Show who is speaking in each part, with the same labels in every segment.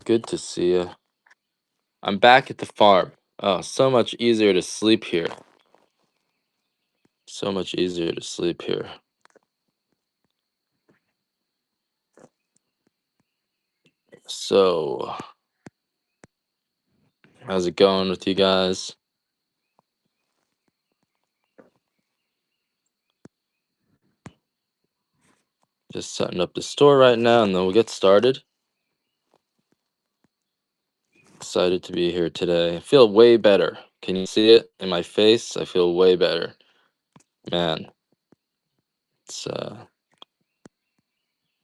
Speaker 1: Good to see you. I'm back at the farm. Oh, so much easier to sleep here. So much easier to sleep here. So, how's it going with you guys? Just setting up the store right now and then we'll get started. Excited to be here today. I feel way better. Can you see it in my face? I feel way better. Man, it's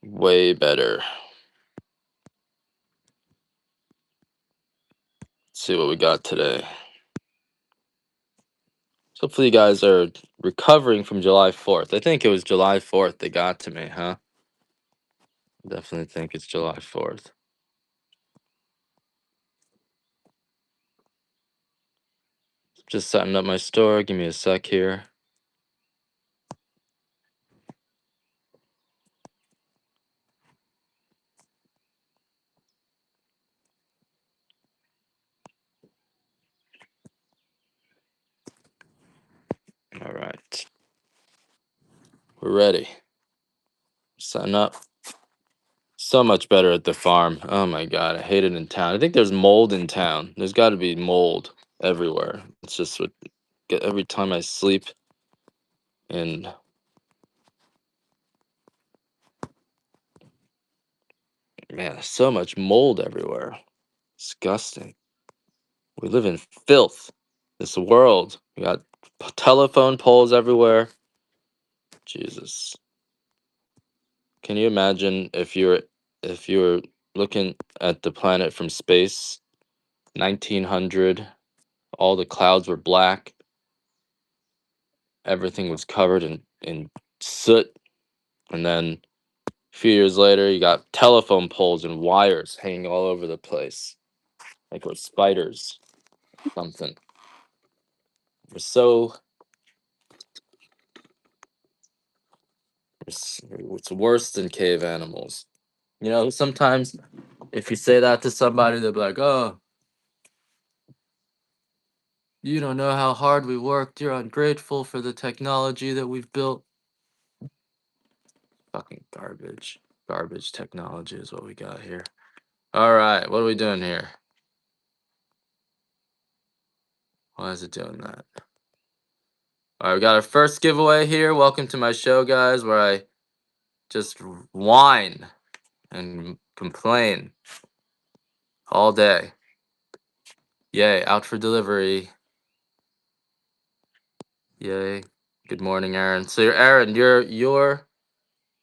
Speaker 1: way better. Let's see what we got today. So hopefully you guys are recovering from July 4th. I think it was July 4th they got to me, huh? Definitely think it's July 4th. Just setting up my store. Give me a sec here. All right. We're ready. Setting up. So much better at the farm. Oh my God. I hate it in town. I think there's mold in town. There's got to be mold everywhere. It's just what get every time I sleep and man, there's so much mold everywhere. Disgusting. We live in filth. This world. We got telephone poles everywhere. Jesus. Can you imagine if you were looking at the planet from space, 1900, all the clouds were black, everything was covered in soot, and then a few years later, you got telephone poles and wires hanging all over the place, like we're spiders, something. We're so it's worse than cave animals. You know, sometimes if you say that to somebody, they'll be like, "Oh, you don't know how hard we worked. You're ungrateful for the technology that we've built." Fucking garbage. Garbage technology is what we got here. All right, what are we doing here? Why is it doing that? All right, we got our first giveaway here. Welcome to my show, guys, where I just whine and complain all day. Yay, out for delivery. Yay. Good morning, Aaron. So, Aaron, you're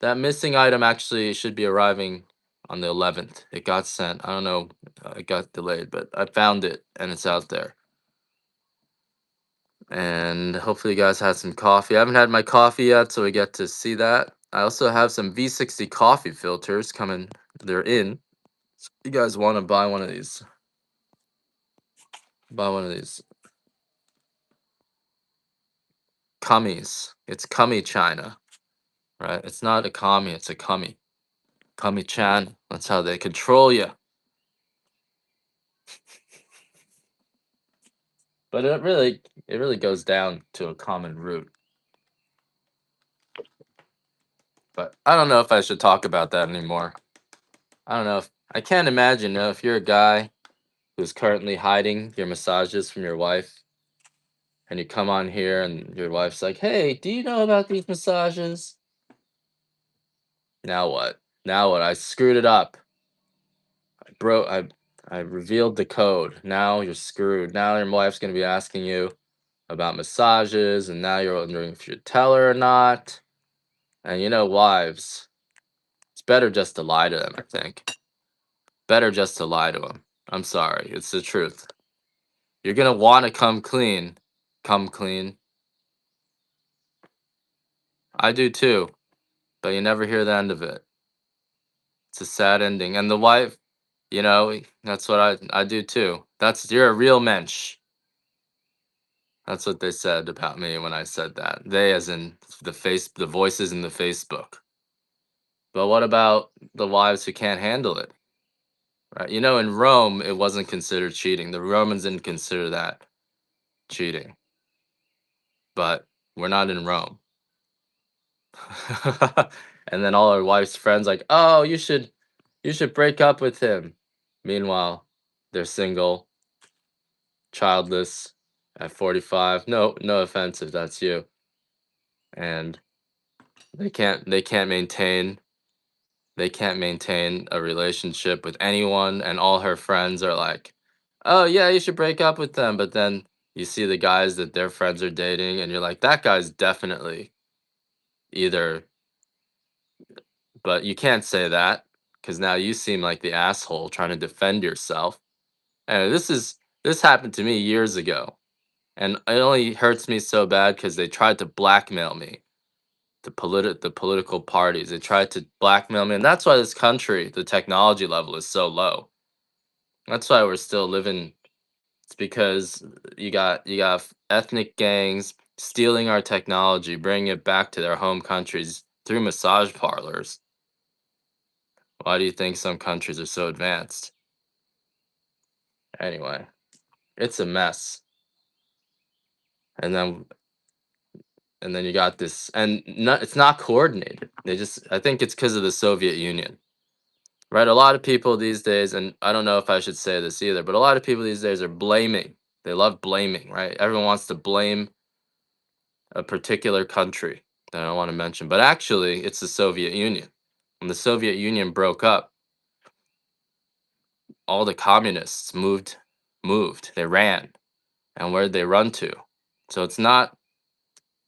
Speaker 1: that missing item actually should be arriving on the 11th. It got sent. I don't know. It got delayed, but I found it and it's out there. And hopefully you guys had some coffee. I haven't had my coffee yet, so we get to see that. I also have some V60 coffee filters coming. They're in. So you guys want to buy one of these? Buy one of these. Cummies. It's Cummy China, right? It's not a commie, it's a cummy. Cummy Chan. That's how they control you. But it really goes down to a common root. But I don't know if I should talk about that anymore. I don't know if I can't imagine if you're a guy who's currently hiding your massages from your wife and you come on here and your wife's like, "Hey, do you know about these massages?" Now what? Now what? I screwed it up. Bro, I revealed the code. Now you're screwed. Now your wife's gonna be asking you about massages, and now you're wondering if you should tell her or not. And you know, wives, it's better just to lie to them, I think. Better just to lie to them. I'm sorry, it's the truth. You're gonna want to come clean. Come clean. I do too, but you never hear the end of it. It's a sad ending. And the wife, that's what I do too. You're a real mensch. That's what they said about me when I said that. They, as in the voices in the Facebook. But what about the wives who can't handle it? right? You know, in Rome, it wasn't considered cheating. The Romans didn't consider that cheating, but we're not in Rome. And then all our wife's friends like, "Oh, you should break up with him." Meanwhile, they're single, childless at 45. No, no offense if that's you. And they can't maintain a relationship with anyone, and all her friends are like, "Oh yeah, you should break up with them." But then you see the guys that their friends are dating and you're like, "That guy's definitely either." But you can't say that because now you seem like the asshole trying to defend yourself. And this happened to me years ago, and it only hurts me so bad because they tried to blackmail me. The political parties, they tried to blackmail me, and that's why this country, the technology level is so low. That's why we're still living. It's because you got ethnic gangs stealing our technology, bringing it back to their home countries through massage parlors. Why do you think some countries are so advanced? Anyway, it's a mess. And then you got this, and it's not coordinated. I think it's because of the Soviet Union, right? A lot of people these days, and I don't know if I should say this either, but a lot of people these days are blaming. They love blaming, right? Everyone wants to blame a particular country that I don't want to mention, but actually, it's the Soviet Union. When the Soviet Union broke up, all the communists moved. They ran, and where'd they run to? So it's not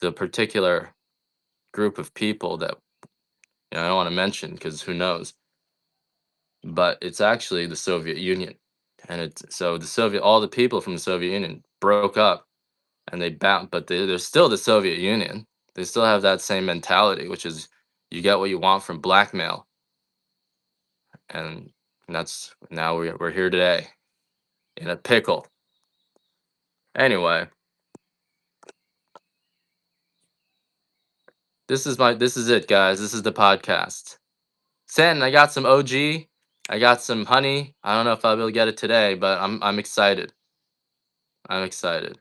Speaker 1: the particular group of people that I don't want to mention because who knows, but it's actually the Soviet Union, and it's so all the people from the Soviet Union broke up, and they bound, but they're still the Soviet Union. They still have that same mentality, which is you get what you want from blackmail, and that's now we're here today in a pickle. Anyway, this is it, guys. This is the podcast. Santon, I got some OG. I got some honey. I don't know if I'll be able to get it today, but I'm excited. I'm excited.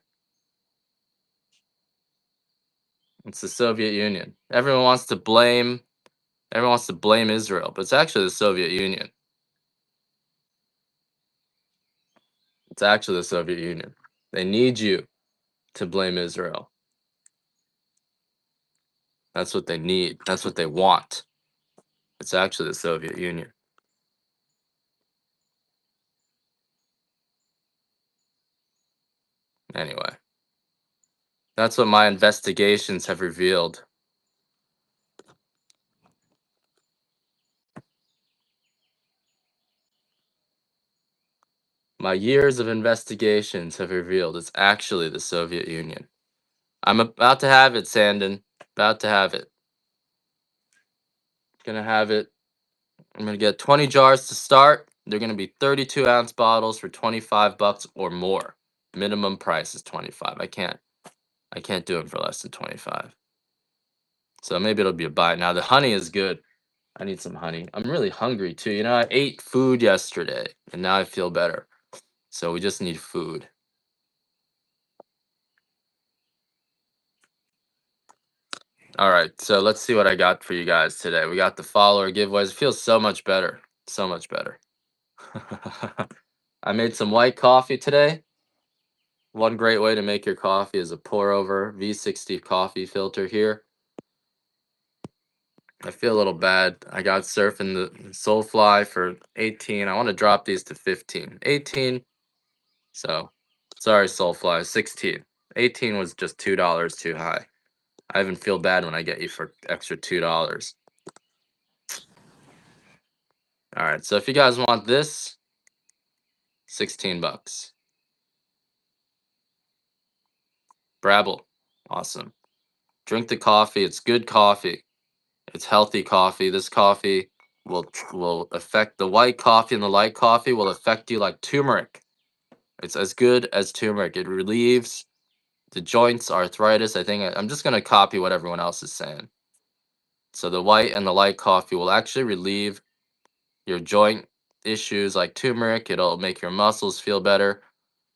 Speaker 1: It's the Soviet Union. Everyone wants to blame Israel, but it's actually the Soviet Union. It's actually the Soviet Union. They need you to blame Israel. That's what they need. That's what they want. It's actually the Soviet Union. Anyway, that's what my investigations have revealed. My years of investigations have revealed it's actually the Soviet Union. I'm about to have it, Sandon. About to have it. Gonna have it. I'm gonna get 20 jars to start. They're gonna be 32-ounce bottles for 25 bucks or more. Minimum price is 25. I can't do it for less than 25. So maybe it'll be a buy. Now the honey is good. I need some honey. I'm really hungry too. I ate food yesterday and now I feel better. So we just need food. All right, so let's see what I got for you guys today. We got the follower giveaways. It feels so much better. So much better. I made some white coffee today. One great way to make your coffee is a pour over V60 coffee filter here. I feel a little bad. I got surfing the Soulfly for 18. I want to drop these to 15. 18. So sorry, Soulfly. 16. 18 was just $2 too high. I even feel bad when I get you for extra $2. All right. So if you guys want this, 16 bucks. Brabble. Awesome. Drink the coffee. It's good coffee. It's healthy coffee. This coffee will affect the white coffee, and the light coffee will affect you like turmeric. It's as good as turmeric. It relieves the joints, arthritis. I'm just gonna copy what everyone else is saying. So the white and the light coffee will actually relieve your joint issues like turmeric. It'll make your muscles feel better.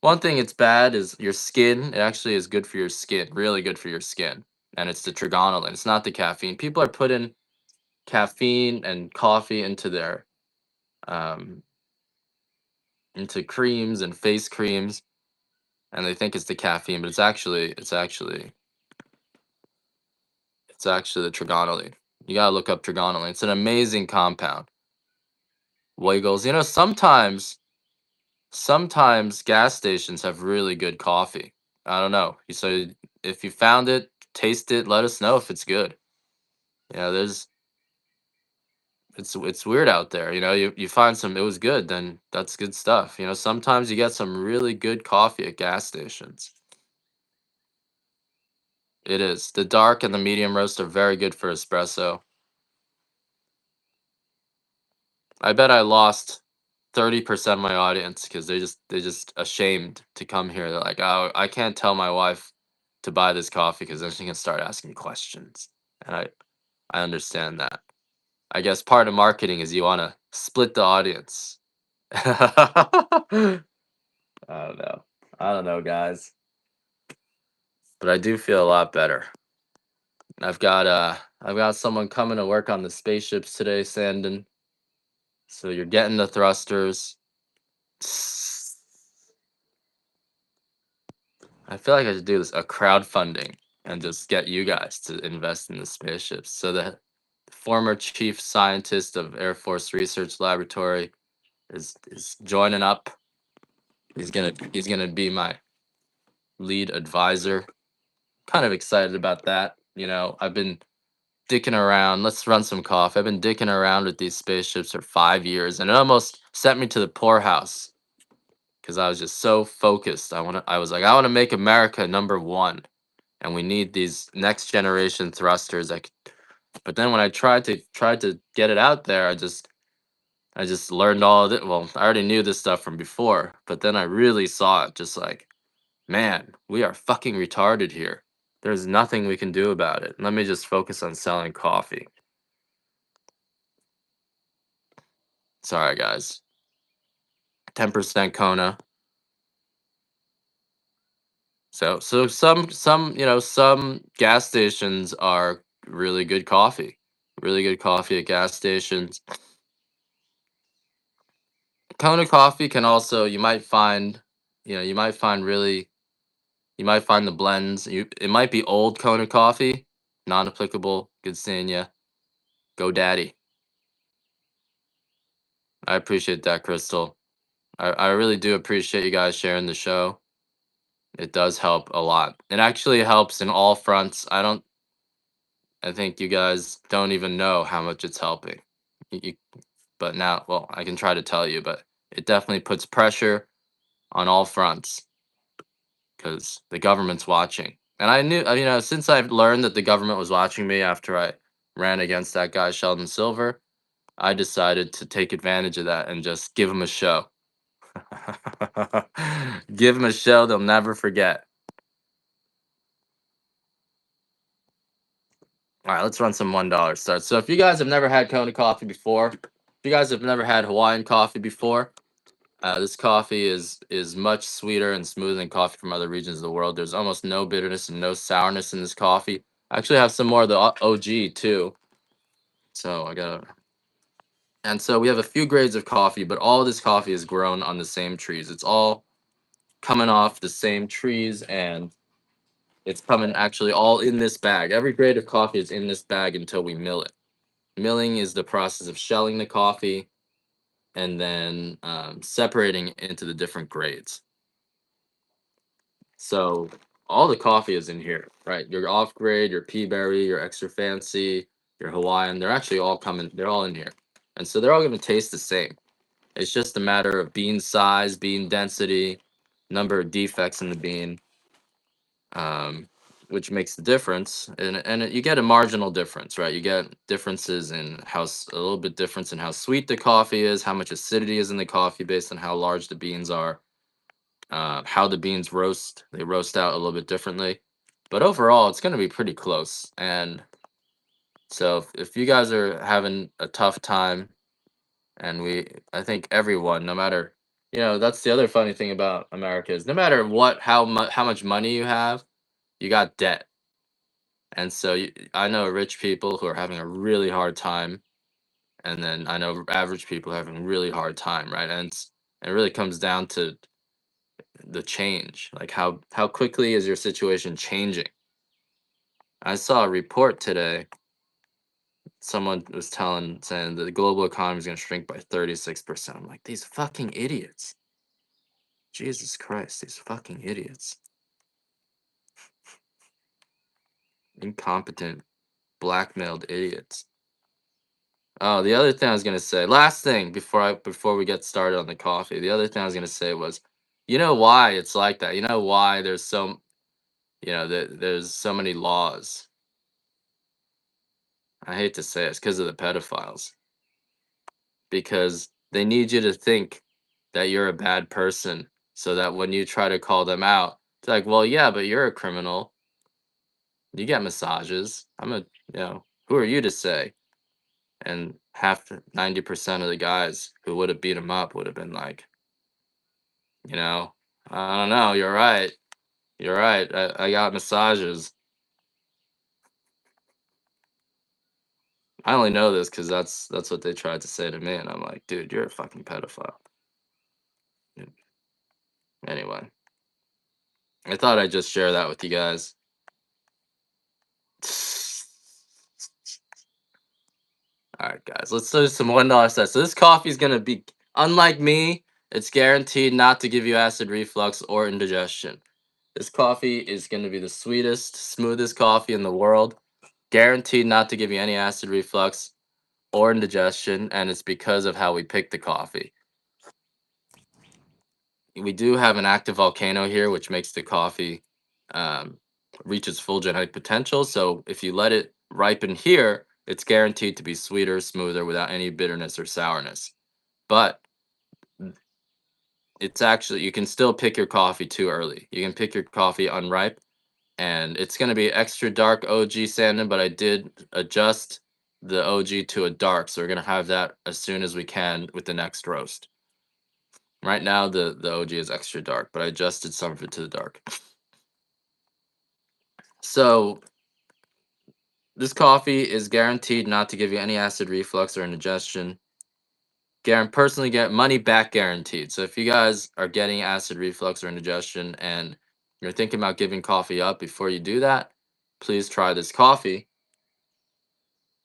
Speaker 1: One thing it's bad is your skin. It actually is good for your skin, really good for your skin. And it's the trigonolin. It's not the caffeine. People are putting caffeine and coffee into their um, into creams and face creams, and they think it's the caffeine, but it's actually the trigonoline. You gotta look up trigonoline. It's an amazing compound. Wiggles. Sometimes gas stations have really good coffee. I don't know. So if you found it, taste it, let us know if it's good. There's it's weird out there. You find some it was good, then that's good stuff. Sometimes you get some really good coffee at gas stations. It is. The dark and the medium roast are very good for espresso. I bet I lost 30% of my audience because they're just ashamed to come here. They're like, oh, I can't tell my wife to buy this coffee because then she can start asking questions. And I understand that. I guess part of marketing is you want to split the audience. I don't know. I don't know, guys. But I do feel a lot better. I've got someone coming to work on the spaceships today, Sandon. So you're getting the thrusters. I feel like I should do this a crowdfunding and just get you guys to invest in the spaceships. So the former chief scientist of Air Force Research Laboratory is joining up. He's gonna be my lead advisor. Kind of excited about that. I've been dicking around. Let's run some cough. I've been dicking around with these spaceships for 5 years, and it almost sent me to the poorhouse because I was just so focused. I was like, I want to make America number one, and we need these next generation thrusters. But then when I tried to get it out there, I just learned all of it. Well, I already knew this stuff from before, but then I really saw it. Just like, man, we are fucking retarded here. There's nothing we can do about it. Let me just focus on selling coffee. Sorry, guys. 10% Kona. So some gas stations are really good coffee. Really good coffee at gas stations. Kona coffee can also you might find the blends. It might be old Kona coffee, non applicable. Good seeing ya. Go daddy. I appreciate that, Crystal. I really do appreciate you guys sharing the show. It does help a lot. It actually helps in all fronts. I think you guys don't even know how much it's helping. You, but now, well, I can try to tell you, but it definitely puts pressure on all fronts because the government's watching. And I knew, since I've learned that the government was watching me after I ran against that guy, Sheldon Silver, I decided to take advantage of that and just give him a show. Give him a show they'll never forget. All right, let's run some $1 starts. So if you guys have never had Kona coffee before, if you guys have never had Hawaiian coffee before, this coffee is much sweeter and smoother than coffee from other regions of the world. There's almost no bitterness and no sourness in this coffee. I actually have some more of the OG too. So and so we have a few grades of coffee, but all this coffee is grown on the same trees. It's all coming off the same trees, and it's coming actually all in this bag. Every grade of coffee is in this bag until we mill it. Milling is the process of shelling the coffee and then separating it into the different grades. So all the coffee is in here, right? Your off grade, your pea berry, your extra fancy, your Hawaiian, they're actually all coming, they're all in here. And so they're all going to taste the same. It's just a matter of bean size, bean density, number of defects in the bean, um, which makes the difference. And you get a marginal difference, right? You get differences in a little bit difference in how sweet the coffee is, how much acidity is in the coffee based on how large the beans are, how the beans roast. They roast out a little bit differently. But overall, it's going to be pretty close. And so if you guys are having a tough time and I think everyone, no matter, that's the other funny thing about America is no matter how much money you have, you got debt. And so I know rich people who are having a really hard time, and then I know average people having a really hard time, right? And it really comes down to the change, like how quickly is your situation changing? I saw a report today. Someone was saying that the global economy is going to shrink by 36%. I'm like, these fucking idiots. Jesus Christ, these fucking idiots. Incompetent, blackmailed idiots. Oh, the other thing I was gonna say, last thing before we get started on the coffee, the other thing I was gonna say was, you know why it's like that? You know why there's so many laws. I hate to say it's because of the pedophiles. Because they need you to think that you're a bad person, so that when you try to call them out, it's like, well, yeah, but you're a criminal. You get massages. Who are you to say? And 90% of the guys who would have beat him up would have been like, you know, I don't know. You're right. You're right. I got massages. I only know this because that's what they tried to say to me, and I'm like, dude, you're a fucking pedophile. Yeah. Anyway, I thought I'd just share that with you guys. All right, guys, let's do some $1 sets. So this coffee is gonna be unlike me. It's guaranteed not to give you acid reflux or indigestion. This coffee is going to be the sweetest, smoothest coffee in the world. Guaranteed not to give you any acid reflux or indigestion, and it's because of how we pick the coffee. We do have an active volcano here, which makes the coffee um, reach its full genetic potential. So if you let it ripen here, it's guaranteed to be sweeter, smoother, without any bitterness or sourness. But it's actually, you can still pick your coffee too early. You can pick your coffee unripe, and it's going to be extra dark OG Sandon, but I did adjust the OG to a dark, so we're going to have that as soon as we can with the next roast. Right now, the OG is extra dark, but I adjusted some of it to the dark. So this coffee is guaranteed not to give you any acid reflux or indigestion. Personally get money back guaranteed. So if you guys are getting acid reflux or indigestion and you're thinking about giving coffee up before you do that, please try this coffee.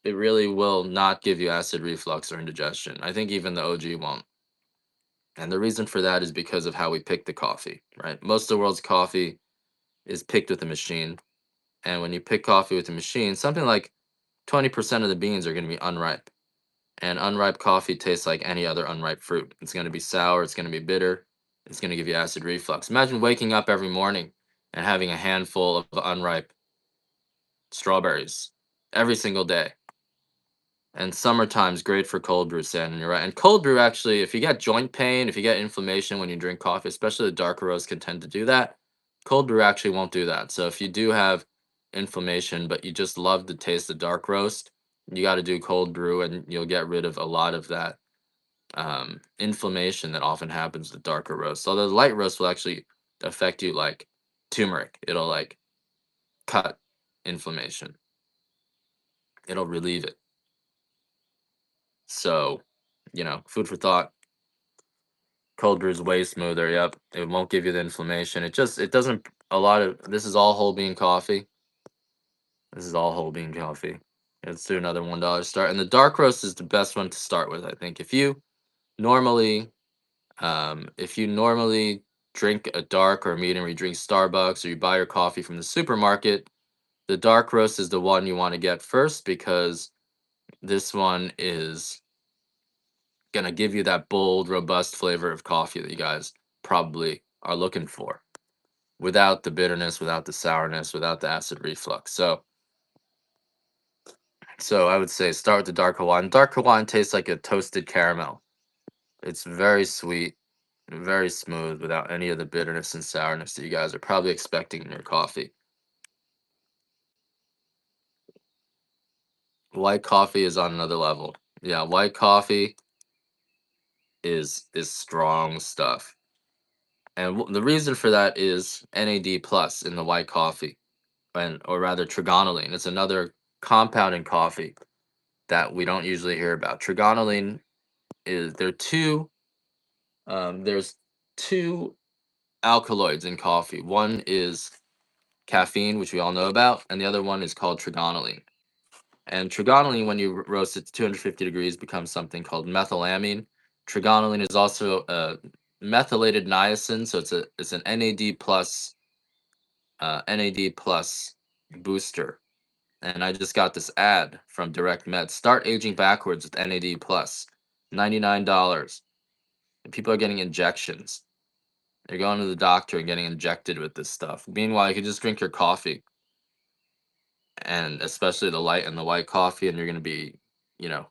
Speaker 1: It really will not give you acid reflux or indigestion. I think even the OG won't. And the reason for that is because of how we pick the coffee, right? Most of the world's coffee is picked with a machine. And when you pick coffee with a machine, something like 20% of the beans are going to be unripe. And unripe coffee tastes like any other unripe fruit. It's going to be sour, it's going to be bitter, it's going to give you acid reflux. Imagine waking up every morning and having a handful of unripe strawberries every single day. And summertime's great for cold brew, Sam, and you're right. And cold brew, actually, if you get joint pain, if you get inflammation when you drink coffee, especially the darker roasts can tend to do that. Cold brew actually won't do that. So if you do have inflammation, but you just love the taste of dark roast, you got to do cold brew, and you'll get rid of a lot of that inflammation that often happens with darker roasts. Although the light roast will actually affect you like turmeric. It'll like cut inflammation. It'll relieve it. So, food for thought. Cold brew is way smoother. Yep, it won't give you the inflammation. It doesn't. A lot of this is all whole bean coffee. This is all whole bean coffee. Let's do another $1 start, and the dark roast is the best one to start with. I think normally, if you normally drink a dark or a medium, or you drink Starbucks or you buy your coffee from the supermarket, the dark roast is the one you want to get first because this one is gonna give you that bold, robust flavor of coffee that you guys probably are looking for, without the bitterness, without the sourness, without the acid reflux. So I would say start with the dark Hawaiian. Dark Hawaiian tastes like a toasted caramel. It's very sweet, very smooth, without any of the bitterness and sourness that you guys are probably expecting in your coffee. White coffee is on another level. Yeah, white coffee. is strong stuff. And the reason for that is NAD plus in the white coffee, and or rather trigonylene. It's another compound in coffee that we don't usually hear about. Trigonylene is there's two alkaloids in coffee. One is caffeine, which we all know about, and the other one is called trigonylene. And trigonylene, when you roast it to 250 degrees, becomes something called methylamine. Trigonylene is also a methylated niacin, so it's an NAD plus booster. And I just got this ad from Direct Med. Start aging backwards with NAD plus, $99. And people are getting injections. They're going to the doctor and getting injected with this stuff. Meanwhile, you can just drink your coffee, and especially the light and the white coffee, and you're going to be, you know,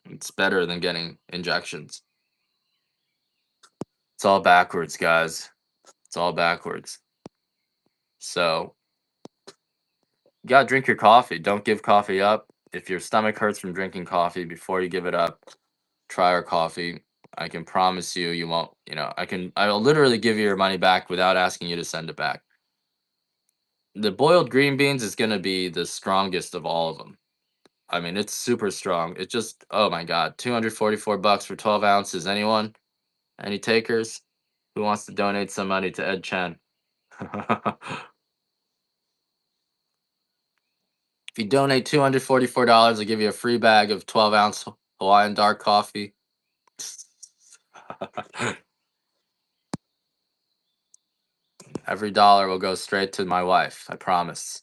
Speaker 1: it's better than getting injections. It's all backwards, guys. It's all backwards. So, you gotta drink your coffee. Don't give coffee up. If your stomach hurts from drinking coffee, before you give it up, try our coffee. I can promise you, you won't, I'll literally give you your money back without asking you to send it back. The boiled green beans is gonna be the strongest of all of them. I mean, it's super strong. It just, oh my God, 244 bucks for 12 ounces. Anyone? Any takers? Who wants to donate some money to Ed Chen? If you donate $244, I'll give you a free bag of 12-ounce Hawaiian dark coffee. Every dollar will go straight to my wife. I promise.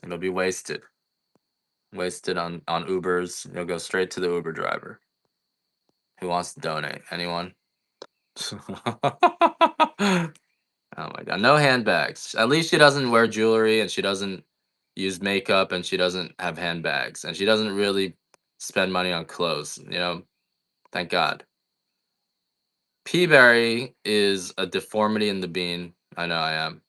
Speaker 1: It'll be wasted. Wasted on Ubers. It'll go straight to the Uber driver. Who wants to donate? Anyone? Oh my God. No handbags. At least she doesn't wear jewelry, and she doesn't use makeup, and she doesn't have handbags, and she doesn't really spend money on clothes. Thank God. Peaberry is a deformity in the bean. I know I am.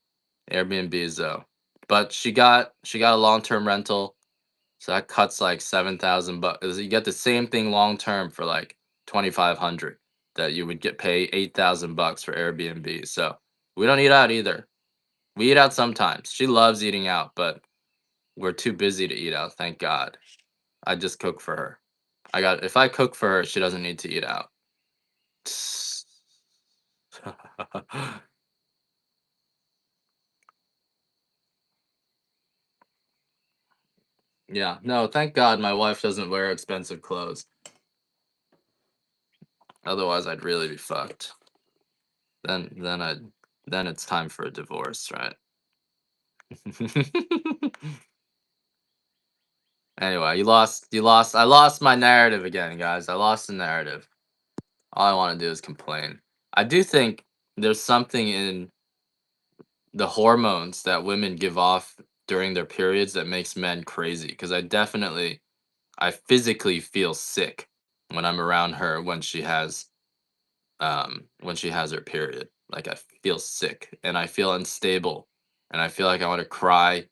Speaker 1: Airbnb though. But she got a long-term rental, so that cuts like 7,000 bucks. You get the same thing long term for like 2,500 that you would get pay 8,000 bucks for Airbnb. So we don't eat out either. We eat out sometimes. She loves eating out, but we're too busy to eat out, thank God. I just cook for her. If I cook for her, she doesn't need to eat out. Yeah, no, thank God my wife doesn't wear expensive clothes. Otherwise, I'd really be fucked. Then it's time for a divorce, right? Anyway, you lost. I lost my narrative again, guys. I lost the narrative. All I want to do is complain. I do think there's something in the hormones that women give off during their periods that makes men crazy. Because I physically feel sick when I'm around her when she has her period. Like I feel sick and I feel unstable and I feel like I want to cry,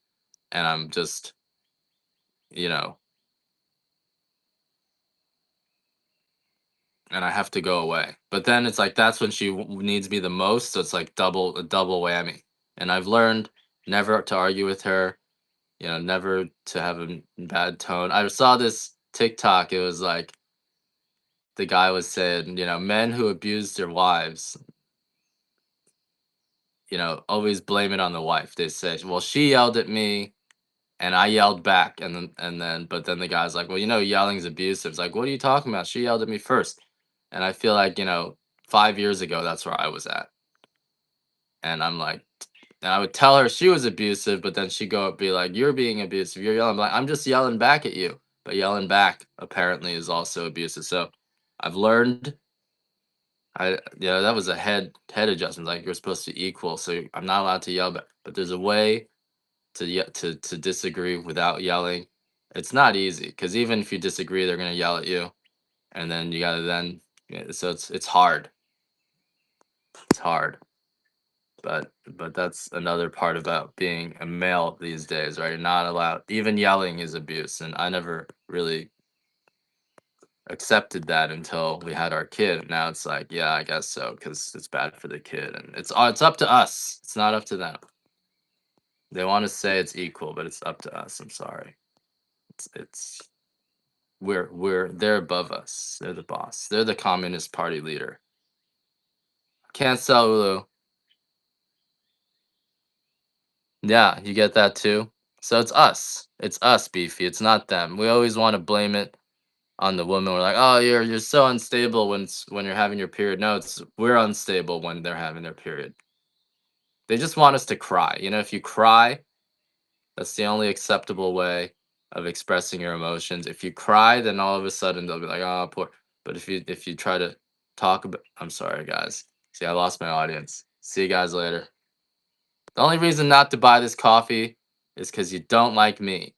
Speaker 1: and I'm just, you know, and I have to go away. But then it's like that's when she needs me the most, so it's like a double whammy. And I've learned never to argue with her, never to have a bad tone. I saw this TikTok. It was like the guy was saying, men who abuse their wives, always blame it on the wife. They say, well, she yelled at me and I yelled back, but then the guy's like, well, yelling's abusive. It's like, what are you talking about? She yelled at me first. And I feel like, 5 years ago, that's where I was at. And I'm like, and I would tell her she was abusive, but then she'd go up be like, you're being abusive. You're yelling. I'm like, I'm just yelling back at you. But yelling back apparently is also abusive. So I've learned that was a head adjustment. Like you're supposed to equal. So I'm not allowed to yell back. But there's a way to disagree without yelling. It's not easy because even if you disagree, they're gonna yell at you, and then you gotta then. Yeah, so it's hard. It's hard, but that's another part about being a male these days, right? You're not allowed. Even yelling is abuse, and I never really accepted that until we had our kid. And now it's like, yeah, I guess so, because it's bad for the kid, and it's up to us. It's not up to them. They want to say it's equal, but it's up to us. I'm sorry. It's we're they're above us. They're the boss. They're the Communist Party leader. Can't sell Ulu. Yeah, you get that too. So it's us. It's us, Beefy. It's not them. We always want to blame it on the woman. We're like, oh, you're so unstable when you're having your period. No, it's we're unstable when they're having their period. They just want us to cry. You know, if you cry, that's the only acceptable way of expressing your emotions. If you cry, then all of a sudden they'll be like, oh, poor. But if you try to talk about, I'm sorry, guys. See, I lost my audience. See you guys later. The only reason not to buy this coffee is because you don't like me,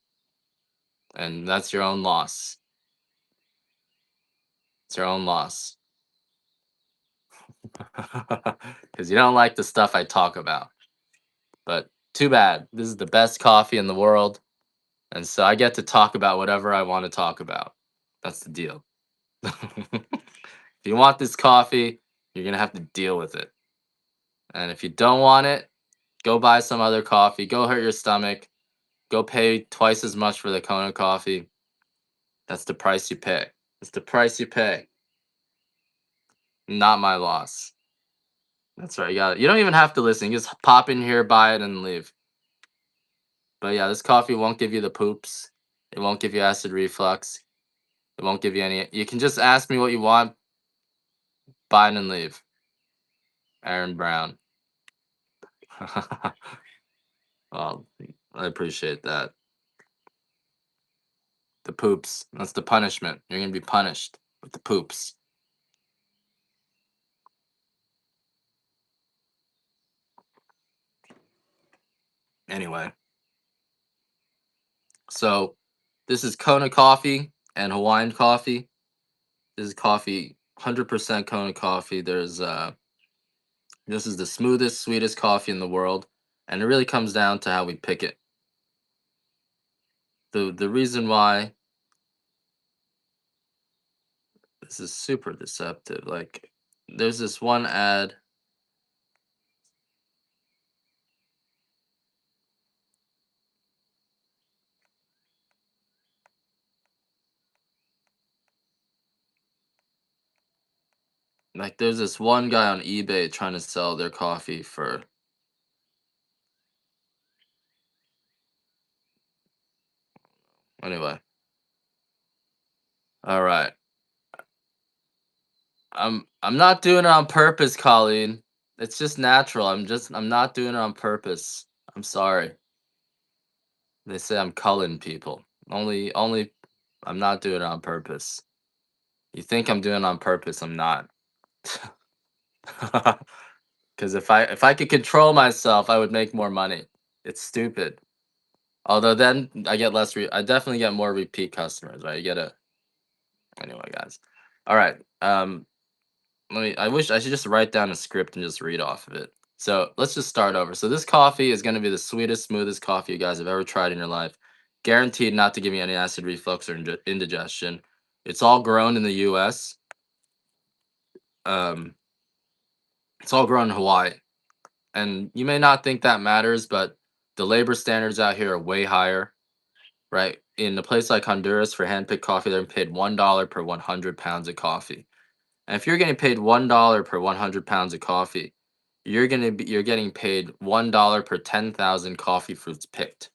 Speaker 1: and that's your own loss. It's your own loss. Because you don't like the stuff I talk about. But too bad. This is the best coffee in the world. And so I get to talk about whatever I want to talk about. That's the deal. If you want this coffee, you're going to have to deal with it. And if you don't want it, go buy some other coffee. Go hurt your stomach. Go pay twice as much for the Kona coffee. That's the price you pay. It's the price you pay. Not my loss. That's right. You got it. You don't even have to listen. You just pop in here, buy it, and leave. But yeah, this coffee won't give you the poops. It won't give you acid reflux. It won't give you any. You can just ask me what you want, buy it, and leave. Aaron Brown. Well, I appreciate that. The poops. That's the punishment. You're gonna be punished with the poops. Anyway, so this is Kona coffee and Hawaiian coffee. This is coffee, 100% Kona coffee. This is the smoothest, sweetest coffee in the world, and it really comes down to how we pick it. The reason why this is super deceptive, like there's this one ad, like there's this one guy on eBay trying to sell their coffee for anyway. All right. I'm not doing it on purpose, Colleen. It's just natural. I'm not doing it on purpose. I'm sorry. They say I'm culling people. Only I'm not doing it on purpose. You think I'm doing it on purpose, I'm not. Because if I could control myself, I would make more money. It's stupid. Although then I get less. I definitely get more repeat customers. Right? You get a anyway, guys. All right. Let me. I wish I should just write down a script and just read off of it. So let's just start over. So this coffee is going to be the sweetest, smoothest coffee you guys have ever tried in your life. Guaranteed not to give you any acid reflux or indigestion. It's all grown in the U.S. Um, it's all grown in Hawaii. And you may not think that matters, but the labor standards out here are way higher, right? In a place like Honduras, for hand-picked coffee, they're paid $1 per 100 pounds of coffee. And if you're getting paid $1 per 100 pounds of coffee, you're getting paid $1 per 10,000 coffee fruits picked.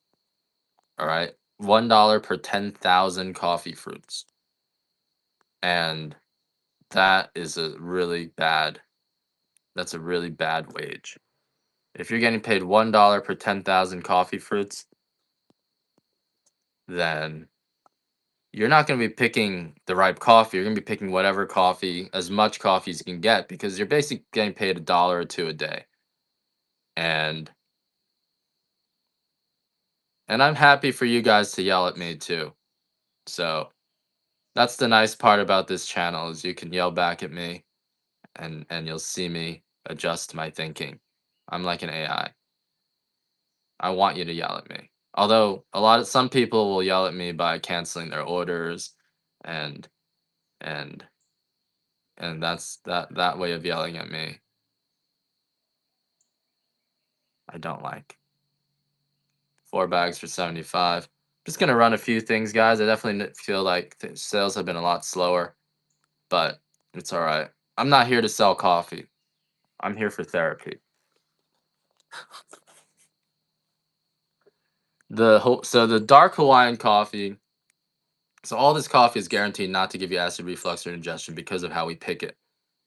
Speaker 1: All right, $1 per 10,000 coffee fruits, and that is a really bad. That's a really bad wage. If you're getting paid $1 per 10,000 coffee fruits, then you're not going to be picking the ripe coffee. You're going to be picking whatever coffee, as much coffee as you can get, because you're basically getting paid $1 or $2 a day. And I'm happy for you guys to yell at me too. So that's the nice part about this channel is you can yell back at me and you'll see me adjust my thinking. I'm like an AI. I want you to yell at me. Although some people will yell at me by canceling their orders and and that's that way of yelling at me I don't like. 4 bags for 75. Just gonna run a few things, guys. I definitely feel like sales have been a lot slower, but it's all right. I'm not here to sell coffee. I'm here for therapy. So the dark Hawaiian coffee. So all this coffee is guaranteed not to give you acid reflux or indigestion because of how we pick it.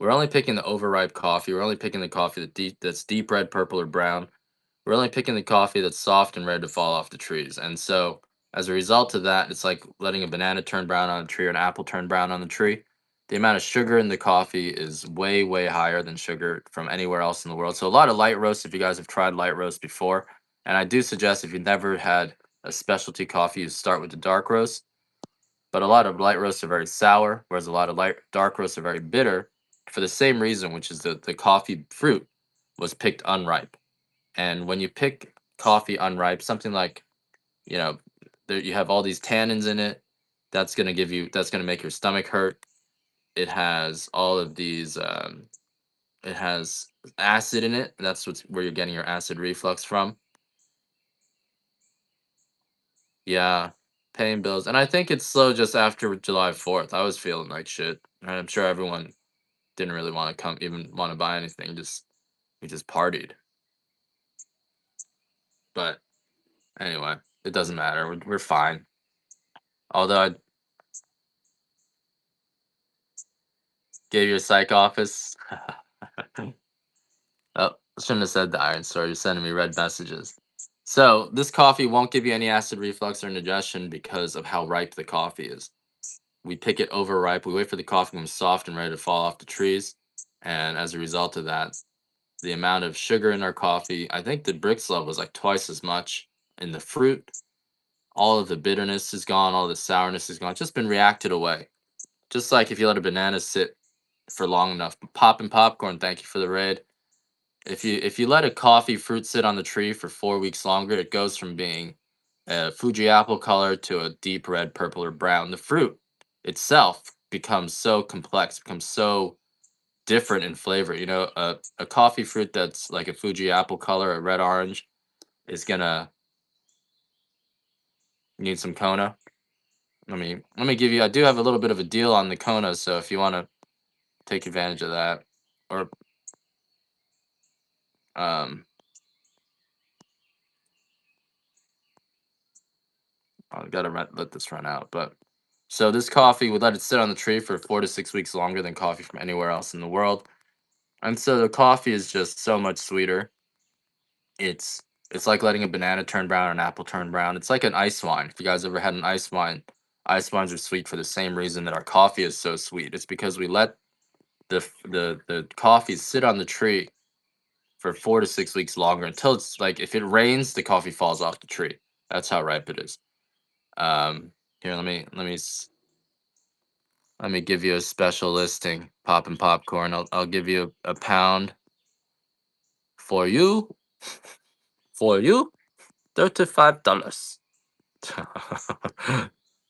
Speaker 1: We're only picking the overripe coffee. We're only picking the coffee that's deep red, purple, or brown. We're only picking the coffee that's soft and ready to fall off the trees. And so as a result of that, it's like letting a banana turn brown on a tree or an apple turn brown on the tree. The amount of sugar in the coffee is way, way higher than sugar from anywhere else in the world. So a lot of light roast, if you guys have tried light roast before, and I do suggest if you've never had a specialty coffee, you start with the dark roast. But a lot of light roasts are very sour, whereas a lot of light dark roasts are very bitter for the same reason, which is that the coffee fruit was picked unripe. And when you pick coffee unripe, something like, you know, there you have all these tannins in it, that's gonna make your stomach hurt. It has all of these it has acid in it, and that's where you're getting your acid reflux from. Yeah, paying bills. And I think it's slow just after July 4th. I was feeling like shit. And I'm sure everyone didn't really want to come, even want to buy anything. Just we just partied. But anyway, it doesn't matter. We're fine. Although I gave you a psych office. Oh, I shouldn't have said the iron store. You're sending me red messages. So this coffee won't give you any acid reflux or indigestion because of how ripe the coffee is. We pick it overripe. We wait for the coffee to become soft and ready to fall off the trees. And as a result of that, the amount of sugar in our coffee, I think the Brix level was like twice as much in the fruit. All of the bitterness is gone, all the sourness is gone. It's just been reacted away. Just like if you let a banana sit for long enough. Popping popcorn, thank you for the raid. If you let a coffee fruit sit on the tree for 4 weeks longer, it goes from being a Fuji apple color to a deep red, purple, or brown. The fruit itself becomes so complex, becomes so different in flavor. You know, a coffee fruit that's like a Fuji apple color, a red orange, is gonna need some Kona. Let me give you. I do have a little bit of a deal on the Kona, so if you want to take advantage of that, or um, I gotta let this run out. But so this coffee would let it sit on the tree for 4 to 6 weeks longer than coffee from anywhere else in the world, and so the coffee is just so much sweeter. It's it's like letting a banana turn brown or an apple turn brown. It's like an ice wine. If you guys ever had an ice wines are sweet for the same reason that our coffee is so sweet. It's because we let the coffee sit on the tree for 4 to 6 weeks longer until it's like if it rains, the coffee falls off the tree. That's how ripe it is. Here, let me give you a special listing. Poppin' popcorn. I'll give you a pound for you. For you, $35.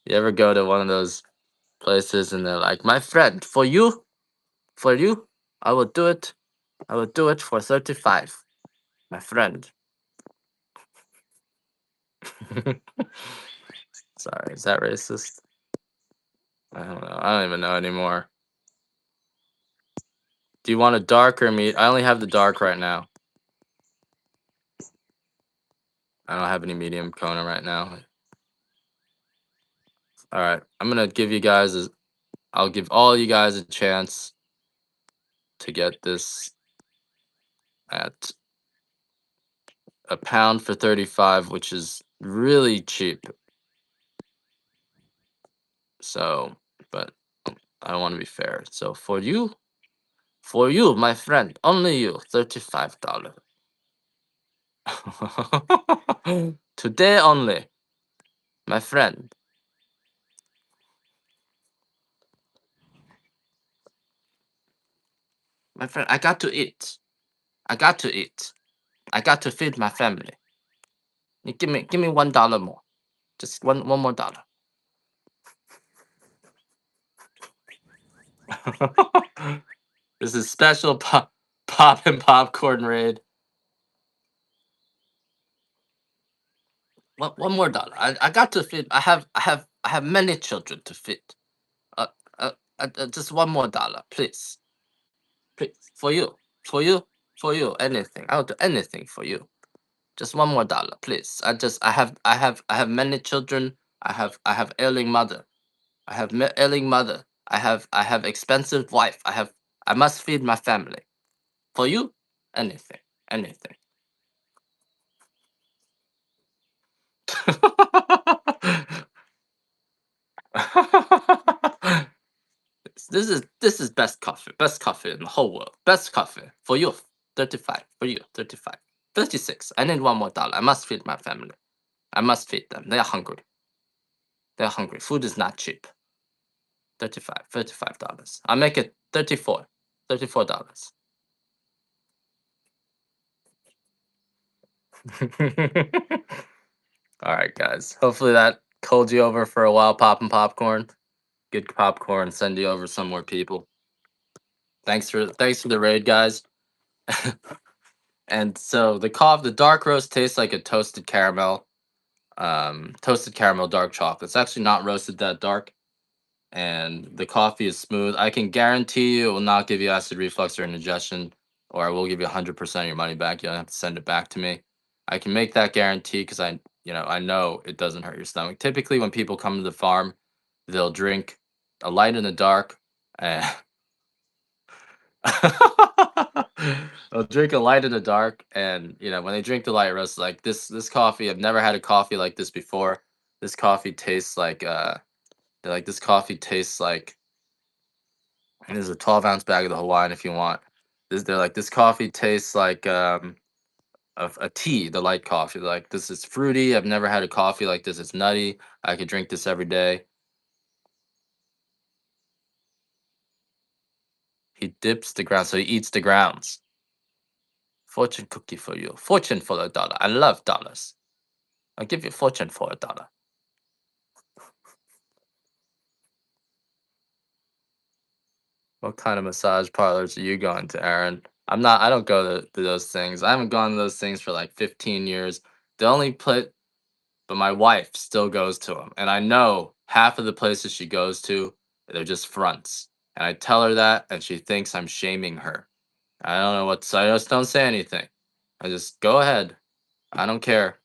Speaker 1: You ever go to one of those places and they're like, "My friend, for you, I will do it. I will do it for 35, my friend." Sorry, is that racist? I don't know. I don't even know anymore. Do you want a darker meat? I only have the dark right now. I don't have any medium Kona right now. All right, I'm gonna give you guys. I'll give all you guys a chance to get this at a pound for 35, which is really cheap. So, but I don't want to be fair. So for you, my friend, only you, $35. Today only, my friend. My friend, I got to eat. I got to eat. I got to feed my family. You give me $1 more. Just one more dollar. This is special pop and popcorn raid. One more dollar. I got to feed. I have many children to feed. Uh, just one more dollar, please. Please, for you, for you, for you. Anything. I'll do anything for you. Just one more dollar, please. I have many children. I have ailing mother. I have ailing mother. I have expensive wife. I must feed my family. For you, anything, anything. This is best coffee in the whole world. Best coffee for you. 35 for you. 35. 36. I need one more dollar. I must feed my family. I must feed them. They are hungry. They're hungry. Food is not cheap. 35. $35. I'll make it 34. $34. All right, guys. Hopefully that called you over for a while popping popcorn. Good popcorn. Send you over some more people. Thanks for the raid, guys. And so the dark roast tastes like a toasted caramel dark chocolate. It's actually not roasted that dark, and the coffee is smooth. I can guarantee you it will not give you acid reflux or indigestion, or I will give you 100% of your money back. You don't have to send it back to me. I can make that guarantee because I know it doesn't hurt your stomach. Typically, when people come to the farm, they'll drink a light in the dark. And they'll drink a light in the dark, and when they drink the light roast, like this coffee, I've never had a coffee like this before. This coffee tastes like they're like this coffee tastes like, and there's a 12-ounce bag of the Hawaiian if you want. They're like this coffee tastes like a tea, the light coffee. Like this is fruity. I've never had a coffee like this. It's nutty. I could drink this every day. He dips the ground, so he eats the grounds. Fortune cookie for you. Fortune for a dollar. I love dollars. I'll give you fortune for a dollar. What kind of massage parlors are you going to, Aaron? I don't go to those things. I haven't gone to those things for like 15 years. The only place, but my wife still goes to them. And I know half of the places she goes to, they're just fronts. And I tell her that, and she thinks I'm shaming her. I don't know what, so I just don't say anything. I just go ahead. I don't care.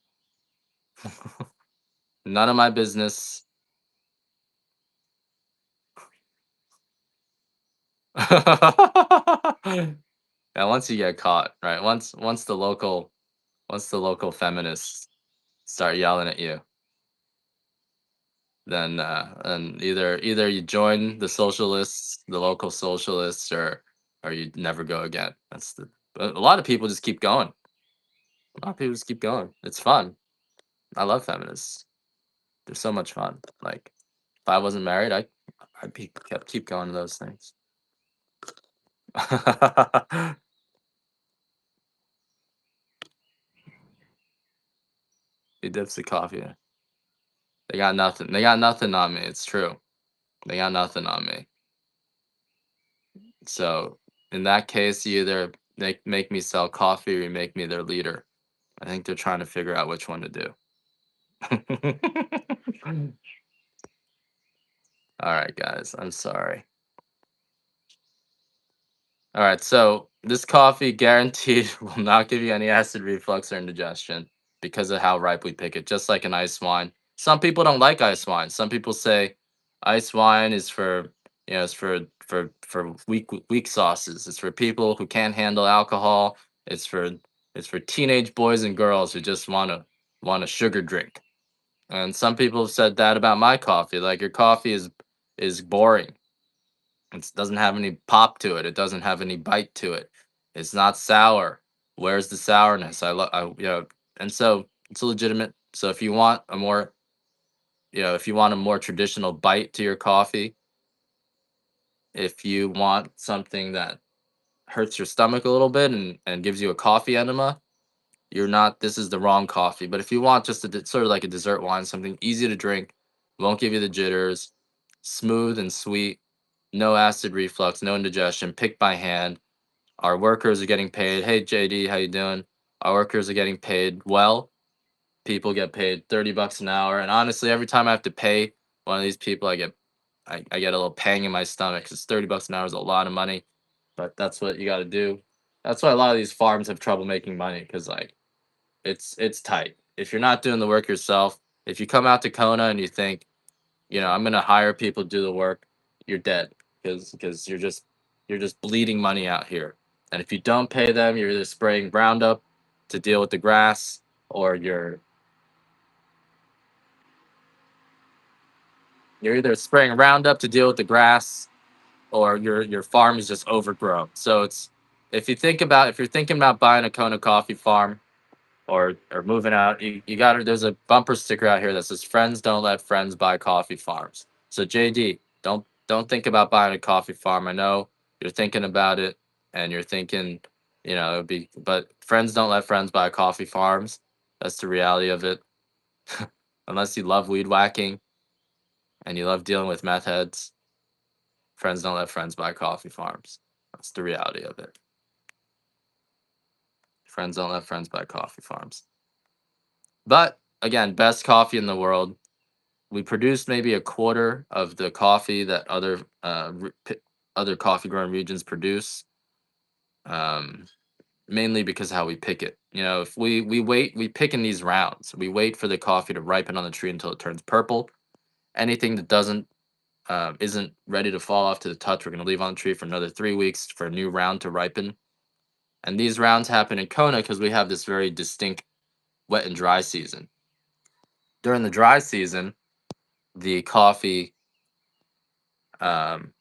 Speaker 1: None of my business. Yeah, once you get caught, right? Once the local feminists start yelling at you, then and either you join the socialists, the local socialists, or you never go again. But a lot of people just keep going. A lot of people just keep going. It's fun. I love feminists. They're so much fun. Like if I wasn't married, keep going to those things. He dips the coffee. They got nothing. They got nothing on me. It's true. They got nothing on me. So in that case, you either make me sell coffee or you make me their leader. I think they're trying to figure out which one to do. All right, guys. I'm sorry. All right, so this coffee guaranteed will not give you any acid reflux or indigestion because of how ripe we pick it, just like an ice wine. Some people don't like ice wine. Some people say ice wine is it's for weak sauces. It's for people who can't handle alcohol. It's for it's for teenage boys and girls who just want a sugar drink. And some people have said that about my coffee. Like your coffee is boring. It doesn't have any pop to it. It doesn't have any bite to it. It's not sour. Where's the sourness? And so it's legitimate. So if you want if you want a more traditional bite to your coffee, if you want something that hurts your stomach a little bit and gives you a coffee enema, you're not. This is the wrong coffee. But if you want just sort of like a dessert wine, something easy to drink, won't give you the jitters, smooth and sweet, no acid reflux, no indigestion, picked by hand. Our workers are getting paid. Hey JD, how you doing? Our workers are getting paid well. People get paid $30 an hour, and honestly, every time I have to pay one of these people, I get a little pang in my stomach because $30 an hour is a lot of money, but that's what you got to do. That's why a lot of these farms have trouble making money because like it's tight. If you're not doing the work yourself, if you come out to Kona and you think, I'm gonna hire people to do the work, you're dead because you're just bleeding money out here. And if you don't pay them, you're either spraying Roundup to deal with the grass, or you're either spraying Roundup to deal with the grass, or your farm is just overgrown. So it's if you're thinking about buying a Kona coffee farm, or moving out, you got to there's a bumper sticker out here that says friends don't let friends buy coffee farms. So JD, don't think about buying a coffee farm. I know you're thinking about it, and you're thinking, it'd be, but friends don't let friends buy coffee farms. That's the reality of it. Unless you love weed whacking and you love dealing with meth heads, friends don't let friends buy coffee farms. That's the reality of it. Friends don't let friends buy coffee farms. But again, best coffee in the world. We produce maybe a quarter of the coffee that other coffee growing regions produce. Um, Mainly because of how we pick it. If we wait, we pick in these rounds. We wait for the coffee to ripen on the tree until it turns purple. Anything that doesn't isn't ready to fall off to the touch, we're going to leave on the tree for another 3 weeks for a new round to ripen. And these rounds happen in Kona because we have this very distinct wet and dry season. During the dry season, the coffee um,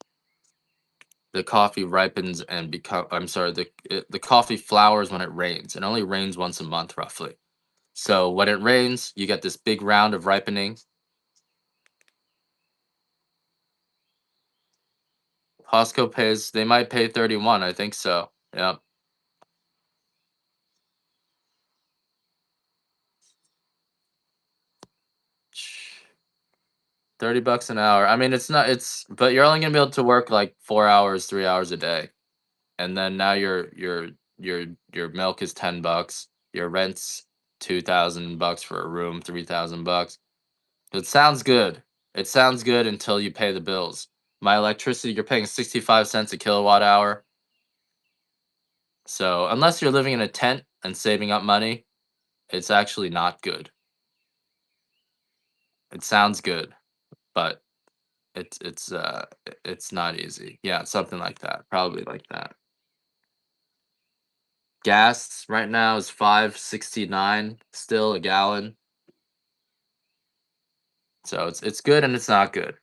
Speaker 1: the coffee ripens and become I'm sorry, the coffee flowers when it rains. It only rains once a month roughly. So when it rains, you get this big round of ripening. Costco pays, they might pay 31, I think so. Yeah. $30 an hour. I mean, it's not it's but you're only gonna be able to work like 4 hours, 3 hours a day. And then now your milk is $10. Your rent's $2,000 for a room, $3,000. It sounds good. It sounds good until you pay the bills. My electricity, you're paying 65 cents a kilowatt hour. So unless you're living in a tent and saving up money, it's actually not good. It sounds good, but it's not easy. Yeah, something like that. Probably like that. Gas right now is 5.69 still a gallon. So it's good and it's not good.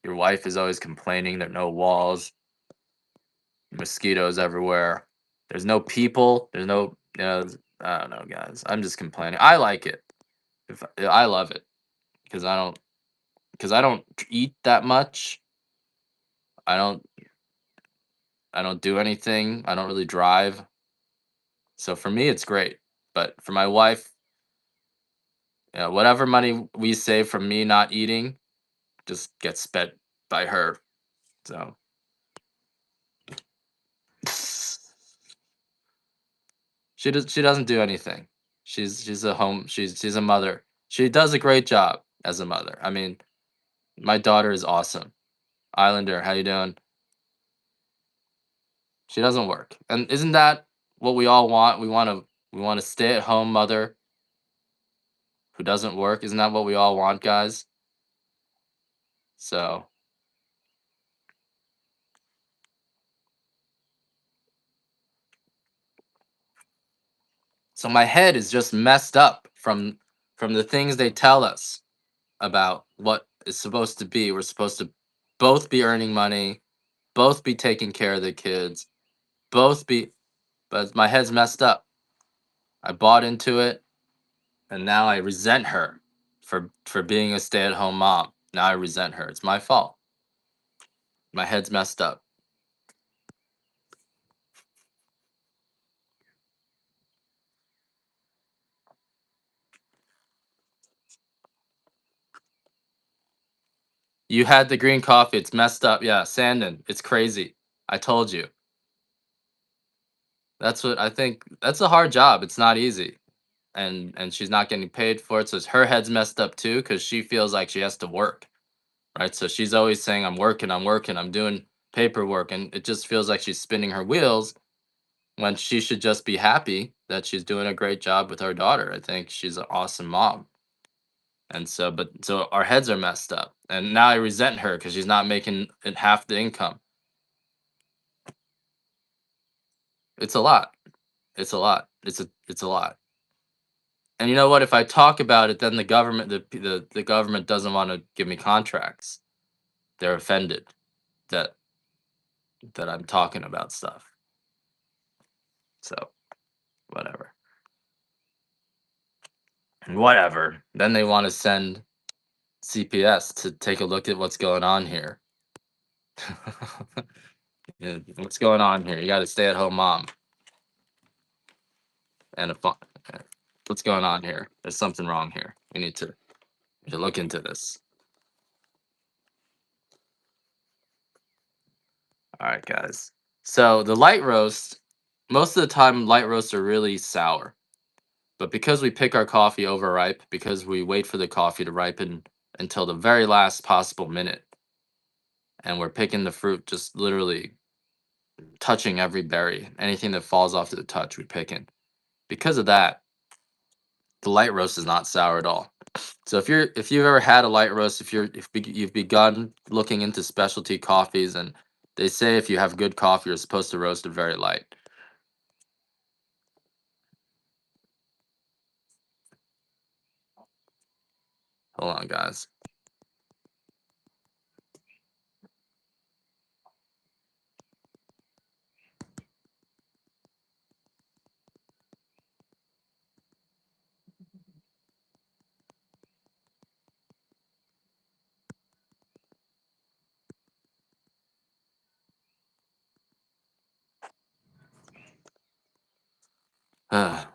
Speaker 1: Your wife is always complaining there are no walls, mosquitoes everywhere. There's no people. There's no, I don't know, guys. I'm just complaining. I like it. If I love it because I don't eat that much. I don't I don't do anything. I don't really drive. So for me, it's great. But for my wife, whatever money we save from me not eating just gets spent by her. So she doesn't do anything. She's a mother. She does a great job as a mother. I mean, my daughter is awesome. Islander, how you doing? She doesn't work. And isn't that what we all want? We want a stay-at-home mother who doesn't work. Isn't that what we all want, guys? So so my head is just messed up from the things they tell us about what is supposed to be. We're supposed to both be earning money, both be taking care of the kids, both be but my head's messed up. I bought into it, and now I resent her for being a stay-at-home mom. Now I resent her. It's my fault. My head's messed up. You had the green coffee. It's messed up. Yeah, Sandon. It's crazy. I told you. That's what I think. That's a hard job. It's not easy. And she's not getting paid for it. So her head's messed up too because she feels like she has to work, right? So she's always saying, I'm working, I'm doing paperwork. And it just feels like she's spinning her wheels when she should just be happy that she's doing a great job with her daughter. I think she's an awesome mom. And so, but so our heads are messed up. And now I resent her because she's not making it half the income. It's a lot. It's a lot. It's a lot. And you know what? If I talk about it, then the government doesn't want to give me contracts. They're offended that I'm talking about stuff. So whatever. Whatever. Then they want to send CPS to take a look at what's going on here. Yeah, what's going on here? You got a stay-at-home mom and a fun. What's going on here? There's something wrong here. We need to look into this. All right, guys. So the light roast, most of the time, light roasts are really sour. But because we pick our coffee overripe, because we wait for the coffee to ripen until the very last possible minute, and we're picking the fruit just literally touching every berry, anything that falls off to the touch, we pick in. Because of that, the light roast is not sour at all. So if you've ever had a light roast, you've begun looking into specialty coffees, and they say if you have good coffee, you're supposed to roast it very light. Hold on, guys.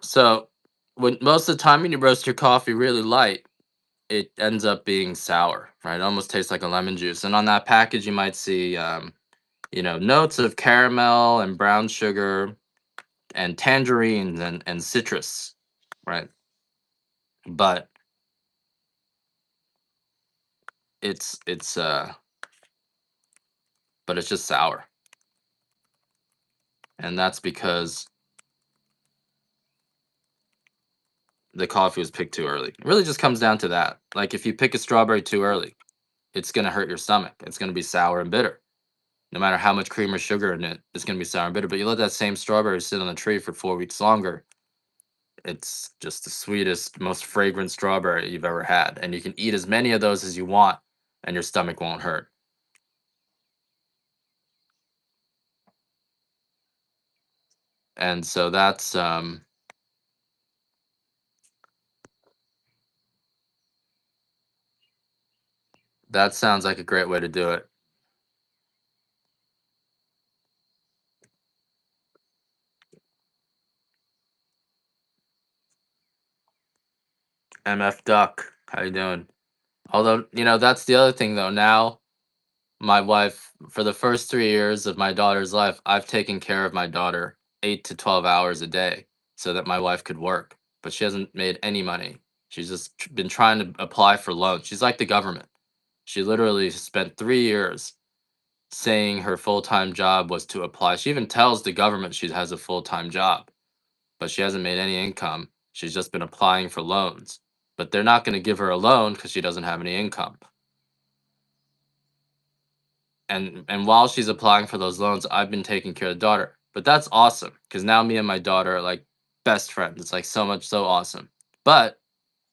Speaker 1: So when most of the time when you roast your coffee really light, it ends up being sour, right? It almost tastes like a lemon juice. And on that package, you might see, notes of caramel and brown sugar and tangerines and citrus, right? But it's it's uh, but it's just sour, and that's because the coffee was picked too early. It really just comes down to that. Like if you pick a strawberry too early, it's gonna hurt your stomach. It's gonna be sour and bitter. No matter how much cream or sugar in it, it's gonna be sour and bitter. But you let that same strawberry sit on the tree for 4 weeks longer, it's just the sweetest, most fragrant strawberry you've ever had. And you can eat as many of those as you want, and your stomach won't hurt. And so that sounds like a great way to do it. MF Duck, how you doing? Although, that's the other thing though. Now, my wife, for the first 3 years of my daughter's life, I've taken care of my daughter 8 to 12 hours a day so that my wife could work. But she hasn't made any money. She's just been trying to apply for loans. She's like the government. She literally spent 3 years saying her full-time job was to apply. She even tells the government she has a full-time job, but she hasn't made any income. She's just been applying for loans. But they're not going to give her a loan because she doesn't have any income. And while she's applying for those loans, I've been taking care of the daughter. But that's awesome because now me and my daughter are like best friends. It's like so awesome. But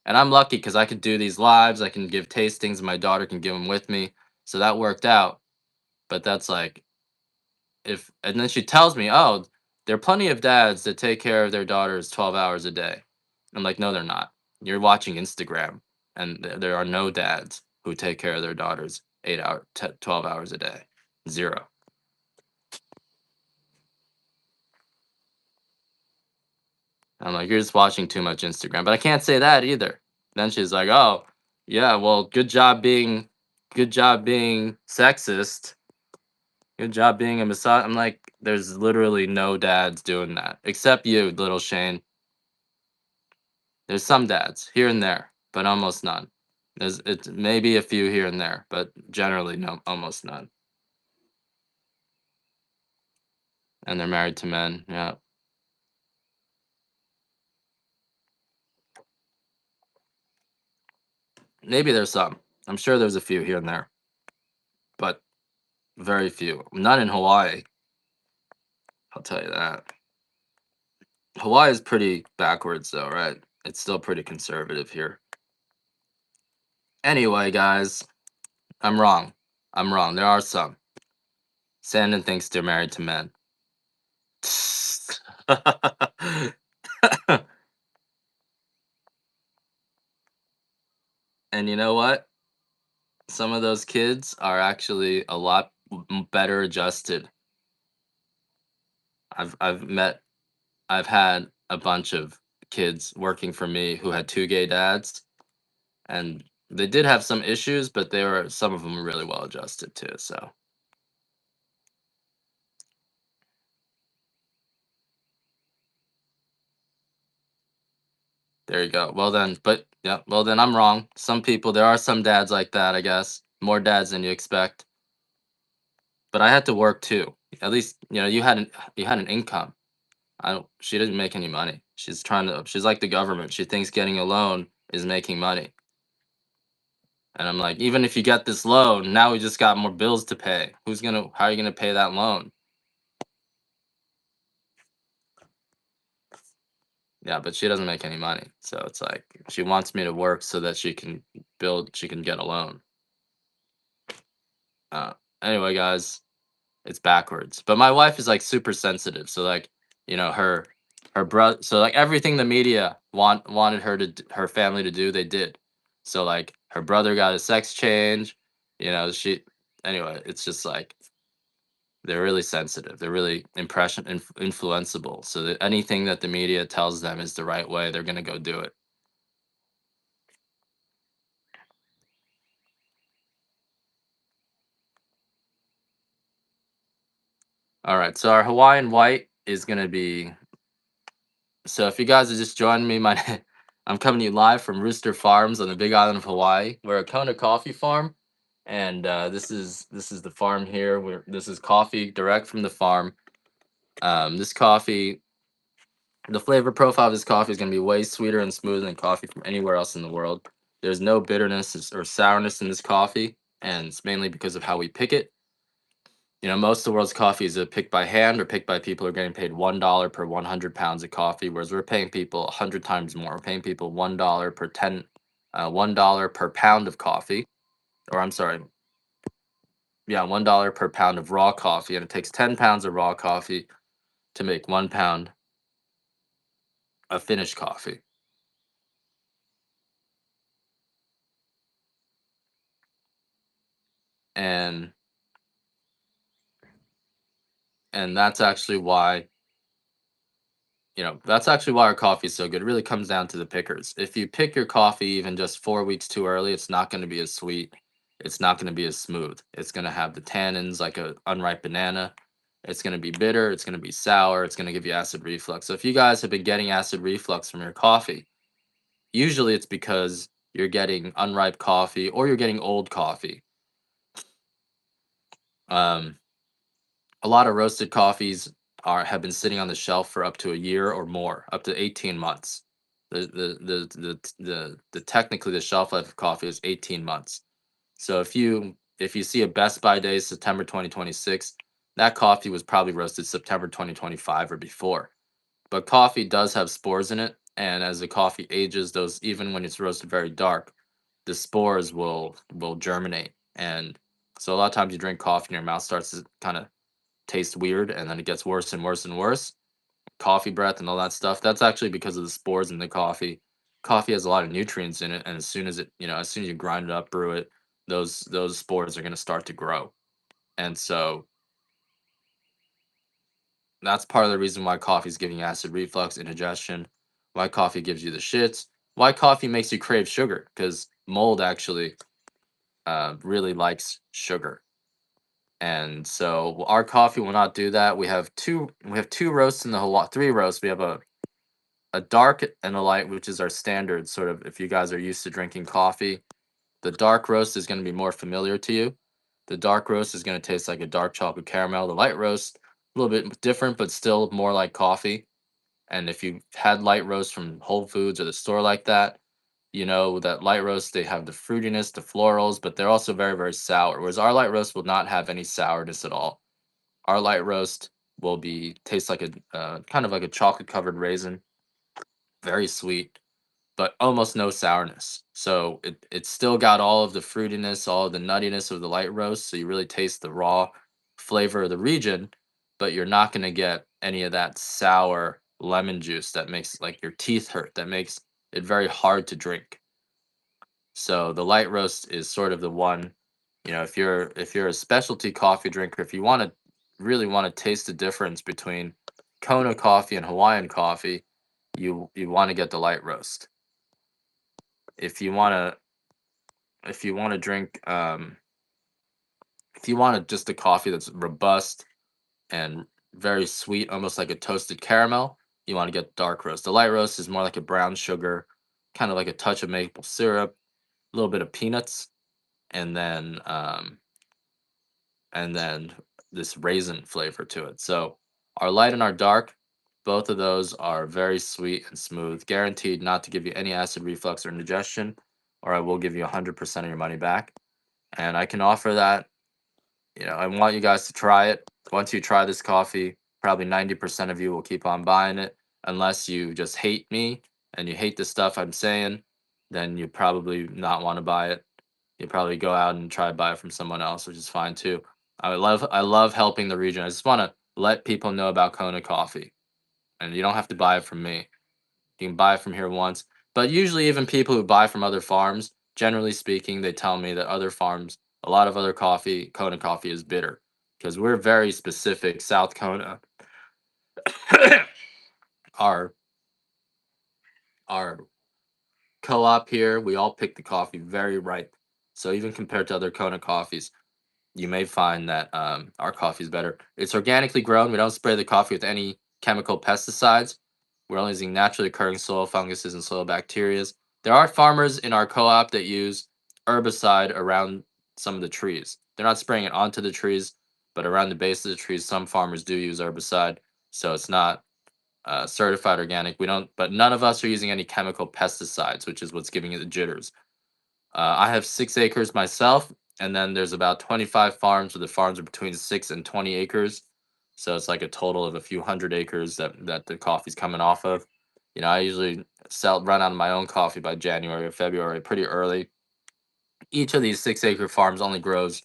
Speaker 1: and I'm lucky because I could do these lives. I can give tastings, and my daughter can give them with me. So that worked out. But that's like if and then she tells me, "Oh, there are plenty of dads that take care of their daughters 12 hours a day." I'm like, "No, they're not. You're watching Instagram, and there are no dads who take care of their daughters 12 hours a day. Zero." I'm like, "You're just watching too much Instagram." But I can't say that either. Then she's like, "Oh, yeah, well, good job being good job being sexist. Good job being a massage. I'm like, there's literally no dads doing that except you, little Shane. There's some dads here and there, but almost none. There's it's maybe a few here and there, but generally no, almost none. And they're married to men. Yeah, maybe there's some. I'm sure there's a few here and there, but very few. None in Hawaii. I'll tell you that. Hawaii is pretty backwards though, right? It's still pretty conservative here. Anyway, guys, I'm wrong. I'm wrong. There are some. Sandon thinks they're married to men. And you know what? Some of those kids are actually a lot better adjusted. I've met I've had a bunch of kids working for me who had two gay dads, and they did have some issues, but they were some of them were really well adjusted too. So there you go. Well then, but yeah, well then I'm wrong. Some people, there are some dads like that, I guess. More dads than you expect. But I had to work too. At least you had an income. I don't. She didn't make any money. She's trying to. She's like the government. She thinks getting a loan is making money. And I'm like, even if you get this loan, now we just got more bills to pay. How are you gonna pay that loan? Yeah, but she doesn't make any money. So it's like she wants me to work so that she can get a loan. Uh, anyway, guys, it's backwards. But my wife is like super sensitive. So like, her brother, so like everything the media wanted her family to do, they did. So like her brother got a sex change, she anyway, it's just like they're really sensitive. They're really influenceable. So that anything that the media tells them is the right way, they're gonna go do it. All right. So our Hawaiian white is gonna be. So if you guys are just joining me, my I'm coming to you live from Rooster Farms on the Big Island of Hawaii. We're a Kona coffee farm, and this is the farm here. This is coffee direct from the farm. This coffee, the flavor profile of this coffee is going to be way sweeter and smoother than coffee from anywhere else in the world. There's no bitterness or sourness in this coffee, and it's mainly because of how we pick it. Most of the world's coffee is picked by hand or picked by people who are getting paid $1 per 100 pounds of coffee, whereas we're paying people 100 times more. We're paying people $1 per pound of coffee, or I'm sorry, yeah, $1 per pound of raw coffee, and it takes 10 pounds of raw coffee to make 1 pound of finished coffee. And that's actually why our coffee is so good. It really comes down to the pickers. If you pick your coffee even just 4 weeks too early, it's not going to be as sweet. It's not going to be as smooth. It's going to have the tannins like a unripe banana. It's going to be bitter. It's going to be sour. It's going to give you acid reflux. So if you guys have been getting acid reflux from your coffee, usually it's because you're getting unripe coffee or you're getting old coffee. Um, a lot of roasted coffees have been sitting on the shelf for up to a year or more, up to 18 months. The technically the shelf life of coffee is 18 months. So if you see a Best By Day September 2026, that coffee was probably roasted September 2025 or before. But coffee does have spores in it, and as the coffee ages, those even when it's roasted very dark, the spores will germinate. And so a lot of times you drink coffee and your mouth starts to kind of taste weird, and then it gets worse and worse and worse. Coffee breath and all that stuff. That's actually because of the spores in the coffee. Coffee has a lot of nutrients in it, and as soon as you grind it up, brew it, those spores are going to start to grow. And so that's part of the reason why coffee is giving you acid reflux, indigestion, why coffee gives you the shits, why coffee makes you crave sugar, because mold actually really likes sugar. And so our coffee will not do that. We have two roasts in the Hawaii, three roasts. We have a dark and a light, which is our standard sort of if you guys are used to drinking coffee. The dark roast is going to be more familiar to you. The dark roast is going to taste like a dark chocolate caramel. The light roast, a little bit different, but still more like coffee. And if you've had light roast from Whole Foods or the store like that, you know that light roast, they have the fruitiness, the florals, but they're also very, very sour. Whereas our light roast will not have any sourness at all. Our light roast will be taste like a kind of like a chocolate covered raisin, very sweet, but almost no sourness. So it's still got all of the fruitiness, all of the nuttiness of the light roast. So you really taste the raw flavor of the region, but you're not going to get any of that sour lemon juice that makes like your teeth hurt. That makes it very hard to drink. So the light roast is sort of the one, if you're a specialty coffee drinker, if you want to really want to taste the difference between Kona coffee and Hawaiian coffee, you want to get the light roast. If you want to if you want to drink if you want just a coffee that's robust and very sweet, almost like a toasted caramel, you want to get dark roast. The light roast is more like a brown sugar, kind of like a touch of maple syrup, a little bit of peanuts, and then and then this raisin flavor to it. So our light and our dark, both of those are very sweet and smooth, guaranteed not to give you any acid reflux or indigestion, or I will give you 100% of your money back. And I can offer that. I want you guys to try it. Once you try this coffee, probably 90% of you will keep on buying it. Unless you just hate me and you hate the stuff I'm saying, then you probably not want to buy it. You probably go out and try to buy it from someone else, which is fine too. I love helping the region. I just want to let people know about Kona coffee. And you don't have to buy it from me. You can buy it from here once. But usually, even people who buy from other farms, generally speaking, they tell me that other farms, a lot of other coffee, Kona coffee is bitter because we're very specific. South Kona, our our co-op here, we all pick the coffee very ripe. So even compared to other Kona coffees, you may find that our coffee is better. It's organically grown. We don't spray the coffee with any chemical pesticides. We're only using naturally occurring soil funguses and soil bacteria. There are farmers in our co-op that use herbicide around some of the trees. They're not spraying it onto the trees, but around the base of the trees, some farmers do use herbicide. So it's not certified organic. We don't, but none of us are using any chemical pesticides, which is what's giving it the jitters. I have 6 acres myself, and then there's about 25 farms, where the farms are between 6 and 20 acres. So it's like a total of a few hundred acres that the coffee's coming off of. I usually run out of my own coffee by January or February, pretty early. Each of these 6 acre farms only grows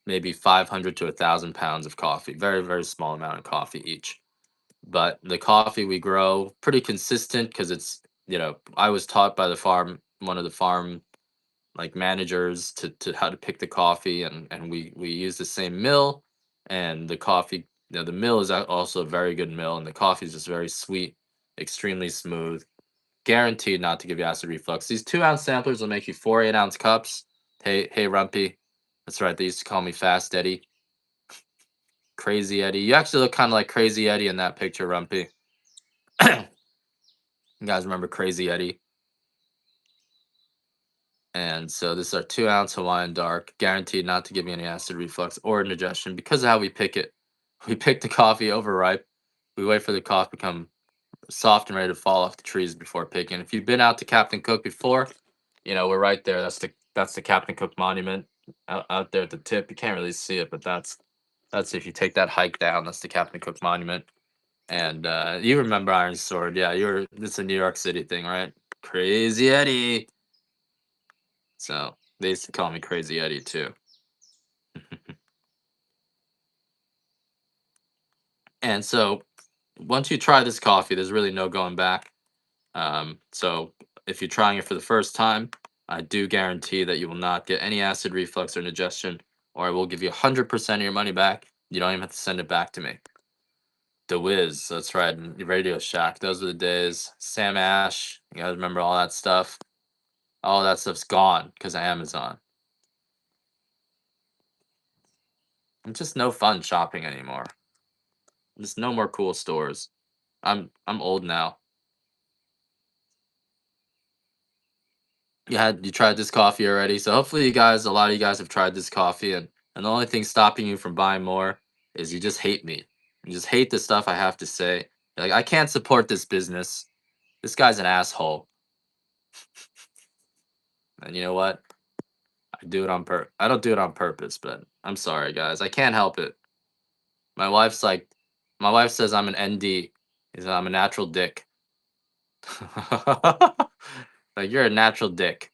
Speaker 1: maybe 500 to 1,000 pounds of coffee. Very, very small amount of coffee each. But the coffee we grow pretty consistent because I was taught by one of the farm like managers to how to pick the coffee, and we use the same mill, and the coffee, the mill is also a very good mill, and the coffee is just very sweet, extremely smooth, guaranteed not to give you acid reflux. These 2 ounce samplers will make you 4 8-ounce cups. Hey Rumpy, that's right, they used to call me Fast Eddie, Crazy Eddie. You actually look kind of like Crazy Eddie in that picture, Rumpy. You guys remember Crazy Eddie? And so this is our 2 ounce Hawaiian dark, guaranteed not to give you any acid reflux or indigestion because of how we pick it. We pick the coffee overripe. We wait for the coffee to become soft and ready to fall off the trees before picking. If you've been out to Captain Cook before, we're right there. That's the Captain Cook Monument out there at the tip. You can't really see it, but that's if you take that hike down. That's the Captain Cook Monument. And you remember Iron Sword? Yeah, it's a New York City thing, right? Crazy Eddie. So they used to call me Crazy Eddie too. And so once you try this coffee, there's really no going back. So if you're trying it for the first time, I do guarantee that you will not get any acid reflux or indigestion, or I will give you 100% of your money back. You don't even have to send it back to me. The Wiz, that's right, and Radio Shack. Those were the days. Sam Ash, you guys remember all that stuff? All that stuff's gone because of Amazon. It's just no fun shopping anymore. There's no more cool stores. I'm old now. You tried this coffee already, so hopefully a lot of you guys have tried this coffee, and the only thing stopping you from buying more is you just hate me. You just hate the stuff I have to say. You're like, I can't support this business. This guy's an asshole. And you know what? I don't do it on purpose, but I'm sorry, guys. I can't help it. My wife's like, my wife says I'm an ND. Is I'm a natural dick. Like you're a natural dick.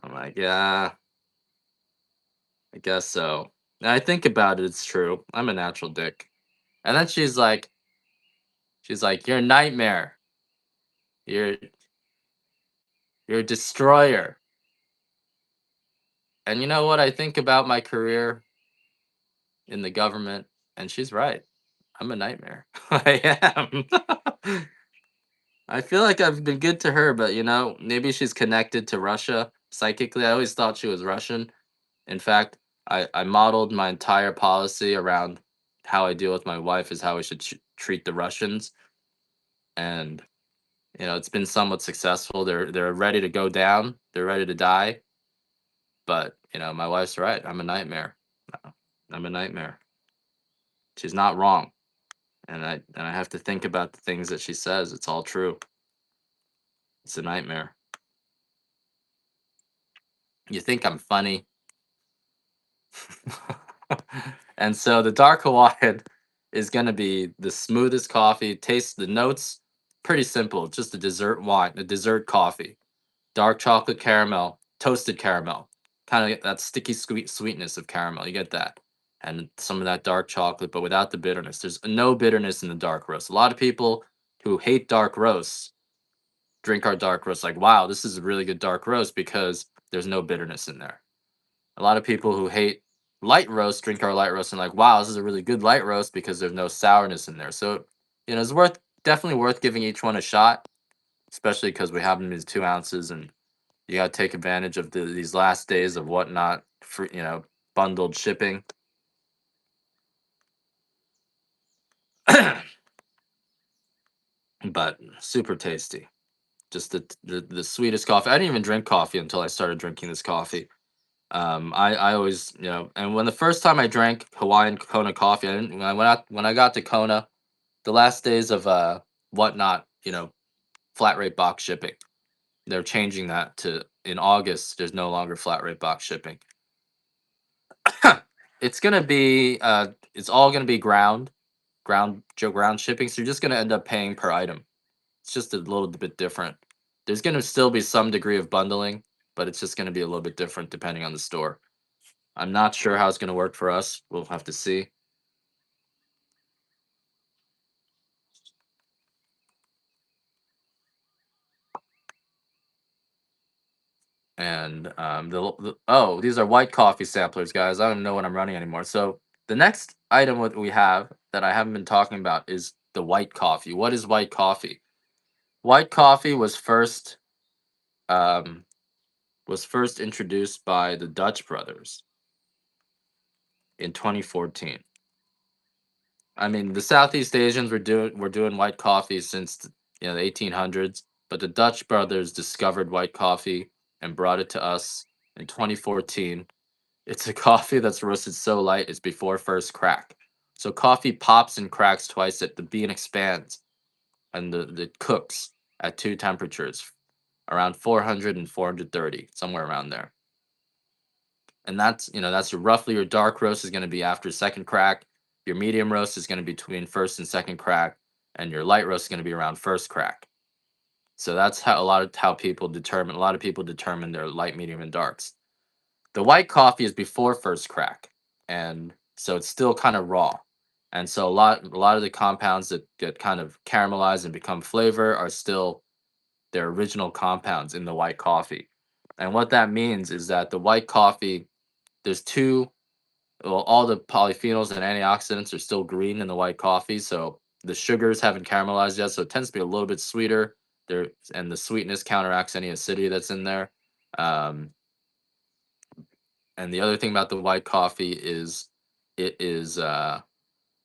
Speaker 1: I'm like, yeah, I guess so. And I think about it, it's true. I'm a natural dick. And then she's like, you're a nightmare. You're you're a destroyer. And you know what I think about my career in the government? And she's right. I'm a nightmare. I am. I feel like I've been good to her, but maybe she's connected to Russia psychically. I always thought she was Russian. In fact, I modeled my entire policy around how I deal with my wife is how we should treat the Russians, and it's been somewhat successful. They're ready to go down. They're ready to die. But my wife's right. I'm a nightmare. I'm a nightmare. She's not wrong, and I have to think about the things that she says. It's all true. It's a nightmare. You think I'm funny? And so the dark Hawaiian is going to be the smoothest coffee. Taste the notes, pretty simple. Just a dessert wine, a dessert coffee. Dark chocolate caramel, toasted caramel. Kind of get that sticky sweetness of caramel. You get that. And some of that dark chocolate, but without the bitterness. There's no bitterness in the dark roast. A lot of people who hate dark roasts drink our dark roast like, wow, this is a really good dark roast because there's no bitterness in there. A lot of people who hate light roast drink our light roast and like, wow, this is a really good light roast because there's no sourness in there. So, it's definitely worth giving each one a shot, especially because we have them in 2 ounces, and you got to take advantage of these last days of whatnot for bundled shipping. But super tasty. Just the sweetest coffee. I didn't even drink coffee until I started drinking this coffee. I always, and when the first time I drank Hawaiian Kona coffee, I didn't, when I got to Kona, the last days of whatnot, flat rate box shipping. They're changing that to in August. There's no longer flat rate box shipping. It's all gonna be ground shipping. So you're just gonna end up paying per item. It's just a little bit different. There's gonna still be some degree of bundling, but it's just gonna be a little bit different depending on the store. I'm not sure how it's gonna work for us. We'll have to see. And oh, these are white coffee samplers, guys. I don't know what I'm running anymore. So the next item what we have that I haven't been talking about is the white coffee. What is white coffee? White coffee um, was first introduced by the Dutch brothers in 2014. I mean, the Southeast Asians were doing white coffee since the 1800s, but the Dutch brothers discovered white coffee and brought it to us in 2014. It's a coffee that's roasted so light it's before first crack. So coffee pops and cracks twice at the bean expands and the cooks at two temperatures, around 400 and 430, somewhere around there. And that's roughly your dark roast is going to be after second crack. Your medium roast is going to be between first and second crack, and your light roast is going to be around first crack. So that's how a lot of people determine their light, medium, and darks. The white coffee is before first crack, and so it's still kind of raw. And so a lot of the compounds that get kind of caramelized and become flavor are still their original compounds in the white coffee. And what that means is that the white coffee, there's two, well, all the polyphenols and antioxidants are still green in the white coffee, so the sugars haven't caramelized yet, so it tends to be a little bit sweeter. There and the sweetness counteracts any acidity that's in there. Um, And the other thing about the white coffee is it is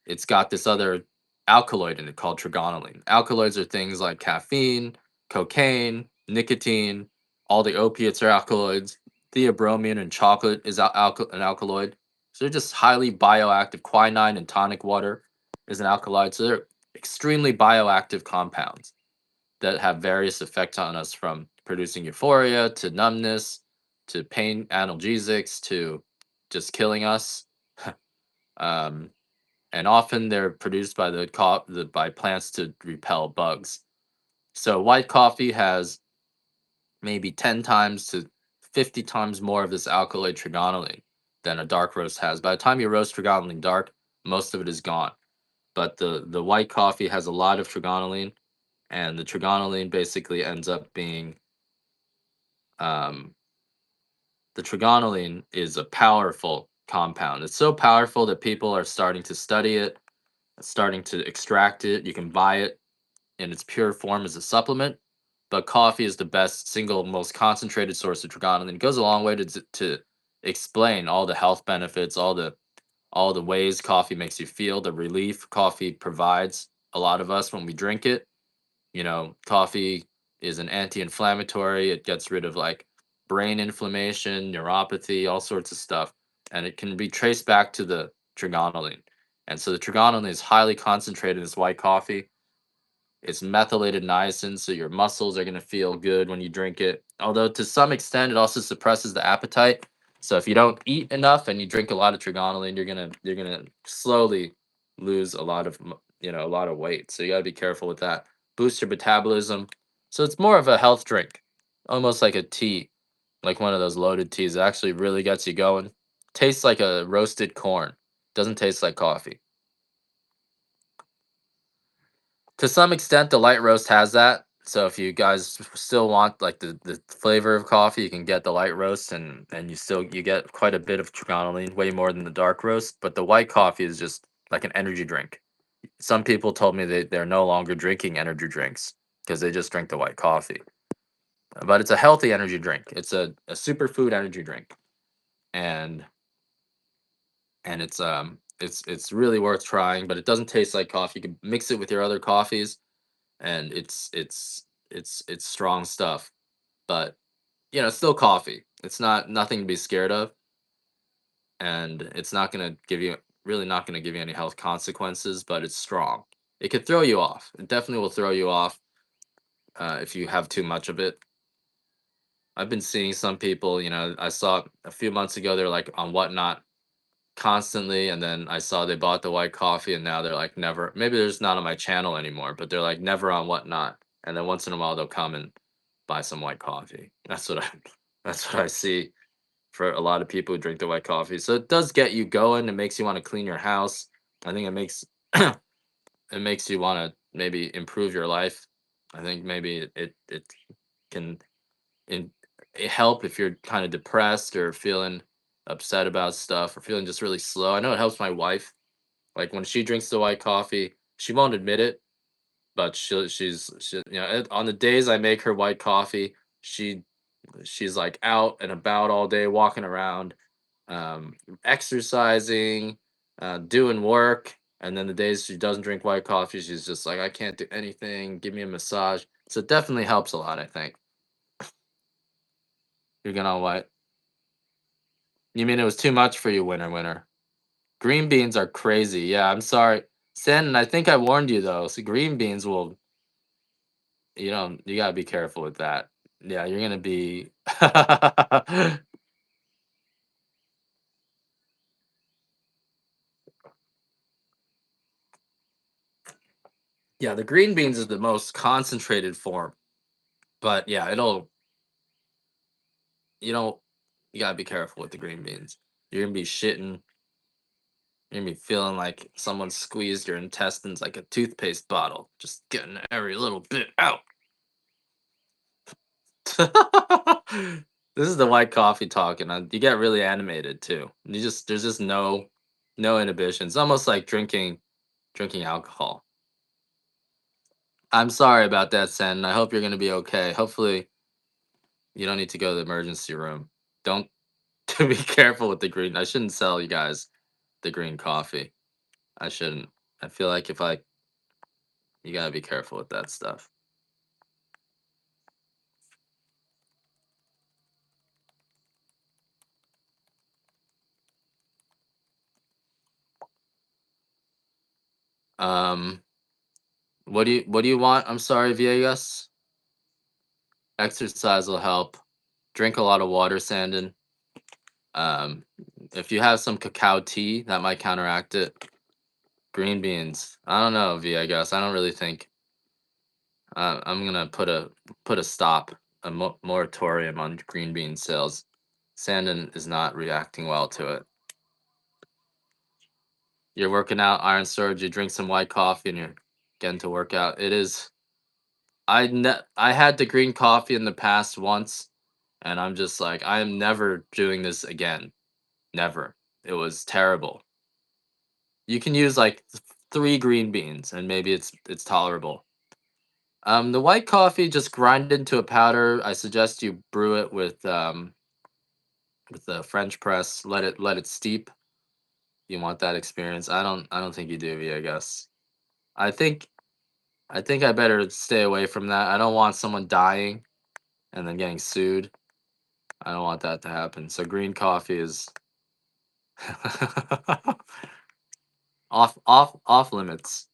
Speaker 1: it's got this other alkaloid in it called trigonylene. Alkaloids are things like caffeine, cocaine, nicotine. All the opiates are alkaloids. Theobromine in chocolate is an alkaloid. So they're just highly bioactive. Quinine in tonic water is an alkaloid. So they're extremely bioactive compounds that have various effects on us, from producing euphoria to numbness to pain analgesics to just killing us. um, and often they're produced by by plants to repel bugs. So white coffee has maybe 10 times to 50 times more of this alkaloid trigonylene than a dark roast has. By the time you roast trigonylene dark, most of it is gone. But the white coffee has a lot of trigonylene, and the trigonylene basically ends up being um, the trigonylene is a powerful compound. It's so powerful that people are starting to study it, starting to extract it. You can buy it in its pure form as a supplement, but coffee is the best single most concentrated source of trigonelline. It goes a long way to explain all the health benefits, all the ways coffee makes you feel, the relief coffee provides a lot of us when we drink it. You know, coffee is an anti-inflammatory. It gets rid of like brain inflammation, neuropathy, all sorts of stuff, and it can be traced back to the trigonelline. And so the trigonelline is highly concentrated in this white coffee. It's methylated niacin, so your muscles are gonna feel good when you drink it. Although to some extent, it also suppresses the appetite. So if you don't eat enough and you drink a lot of trigonelline, you're gonna slowly lose a lot of a lot of weight. So you gotta be careful with that. Boost your metabolism. So it's more of a health drink, almost like a tea, like one of those loaded teas. It actually really gets you going. Tastes like a roasted corn. Doesn't taste like coffee. To some extent, the light roast has that. So if you guys still want like the flavor of coffee, you can get the light roast, and you get quite a bit of trigonelline, way more than the dark roast. But the white coffee is just like an energy drink. Some people told me they're no longer drinking energy drinks because they just drink the white coffee. But it's a healthy energy drink. It's a superfood energy drink, and it's really worth trying. But it doesn't taste like coffee. You can mix it with your other coffees, and it's strong stuff. But it's still coffee. It's nothing to be scared of, and it's not gonna give you really not gonna give you any health consequences. But it's strong. It could throw you off. It definitely will throw you off if you have too much of it. I've been seeing some people. I saw a few months ago they're like on Whatnot constantly, and then I saw they bought the white coffee, and now they're like never. Maybe they're just not on my channel anymore, but they're like never on Whatnot, and then once in a while they'll come and buy some white coffee. That's what I see for a lot of people who drink the white coffee. So it does get you going. It makes you want to clean your house. I think it makes it makes you want to maybe improve your life. I think maybe it can in help if you're kind of depressed or feeling upset about stuff or feeling just really slow. I know it helps my wife. Like when she drinks the white coffee, she won't admit it, but on the days I make her white coffee, she she's like out and about all day, walking around, exercising, doing work. And then the days she doesn't drink white coffee, she's just like, I can't do anything. Give me a massage. So it definitely helps a lot. I think you're gonna what? You mean it was too much for you, winner? Green beans are crazy. Yeah, I'm sorry, Sen. I think I warned you though. So green beans will, you gotta be careful with that. Yeah, you're gonna be. Yeah, the green beans is the most concentrated form, but yeah, you know, you gotta be careful with the green beans. You're gonna be shitting. You're gonna be feeling like someone squeezed your intestines like a toothpaste bottle, just getting every little bit out. This is the white coffee talking. You get really animated too. There's just no inhibition. It's almost like drinking alcohol. I'm sorry about that, Sen. I hope you're gonna be okay. Hopefully, you don't need to go to the emergency room. Don't to be careful with the green. I shouldn't sell you guys the green coffee. I shouldn't. I feel like if I you gotta be careful with that stuff. Um, what do you want? I'm sorry, Viegas. Exercise will help. Drink a lot of water, Sandon. Um, if you have some cacao tea, that might counteract it. Green beans. I don't know, Viegas. I don't really think. I'm gonna put a stop, a moratorium on green bean sales. Sandon is not reacting well to it. You're working out, iron storage. You drink some white coffee, and you're getting to work out. It is. I had the green coffee in the past once, and I'm just like I am never doing this again. Never. It was terrible. You can use like three green beans, and maybe it's tolerable. The white coffee just grind into a powder. I suggest you brew it with the French press. Let it steep. You want that experience. I don't think you do, I guess. I think I think I better stay away from that. I don't want someone dying and then getting sued. I don't want that to happen. So green coffee is off limits.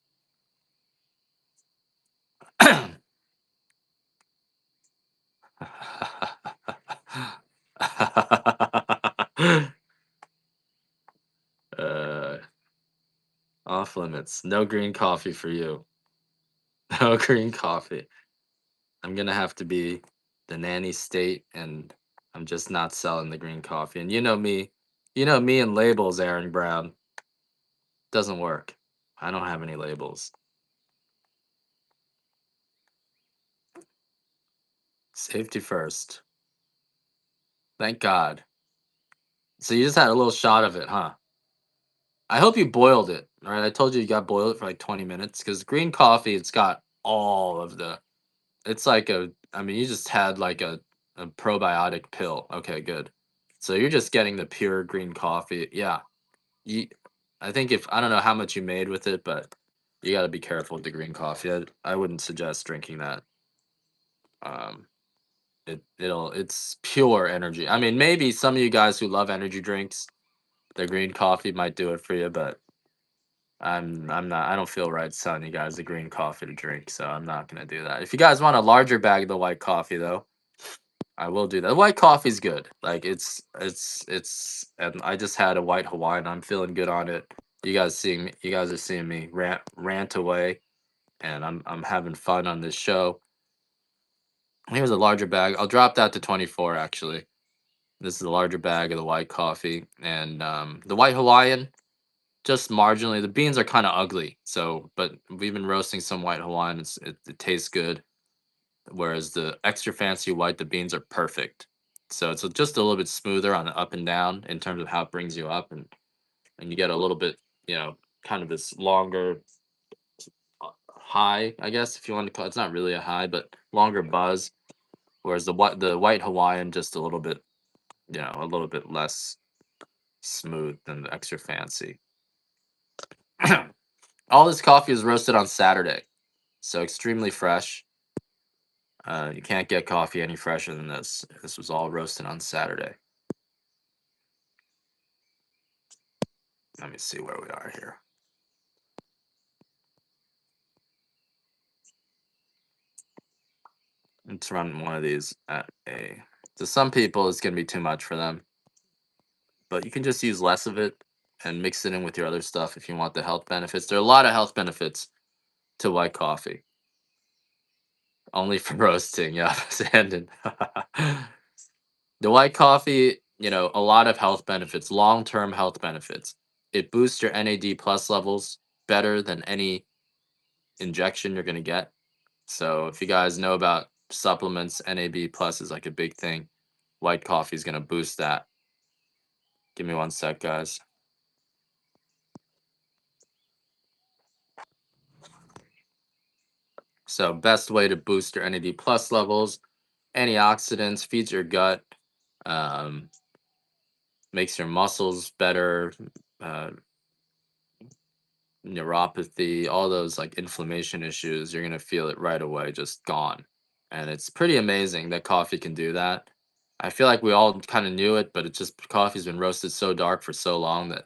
Speaker 1: uh, off limits. No green coffee for you. No green coffee. I'm gonna have to be the nanny state, and I'm just not selling the green coffee. And you know me and labels, Aaron Brown. Doesn't work. I don't have any labels. Safety first. Thank God. So you just had a little shot of it, huh? I hope you boiled it. All right, I told you got to boil it for like 20 minutes because green coffee, it's got all of the. It's like a. I mean, you just had like a probiotic pill. Okay, good. So you're just getting the pure green coffee. Yeah, you. I think if I don't know how much you made with it, but you got to be careful with the green coffee. I wouldn't suggest drinking that. Um, it's pure energy. I mean, maybe some of you guys who love energy drinks, the green coffee might do it for you, but I'm not. I don't feel right selling you guys the green coffee to drink, so I'm not gonna do that. If you guys want a larger bag of the white coffee, though, I will do that. The white coffee's good. Like it's. And I just had a white Hawaiian. I'm feeling good on it. You guys are seeing me rant away, and I'm having fun on this show. Here's a larger bag. I'll drop that to 24 actually. This is a larger bag of the white coffee and the white Hawaiian. Just marginally. The beans are kind of ugly. So, but we've been roasting some white Hawaiian. It tastes good. Whereas the extra fancy white, the beans are perfect. So it's just a little bit smoother on the up and down in terms of how it brings you up, and you get a little bit, kind of this longer high, I guess if you want to call it. It's not really a high, but longer buzz. Whereas the white Hawaiian just a little bit less smooth than the extra fancy. All this coffee is roasted on Saturday, so extremely fresh. You can't get coffee any fresher than this. This was all roasted on Saturday. Let me see where we are here. Let's run one of these at a. To some people, it's gonna be too much for them, but you can just use less of it and mix it in with your other stuff if you want the health benefits. There are a lot of health benefits to white coffee. Only for roasting, yeah, Sandon. The white coffee, a lot of health benefits, long-term health benefits. It boosts your NAD plus levels better than any injection you're gonna get. So if you guys know about supplements, NAD plus is like a big thing. White coffee is gonna boost that. Give me one sec, guys. So best way to boost your NAD plus levels, antioxidants, feeds your gut. Um, makes your muscles better, uh, neuropathy, all those like inflammation issues, you're gonna feel it right away, just gone. And it's pretty amazing that coffee can do that. I feel like we all kind of knew it, but it's just coffee's been roasted so dark for so long that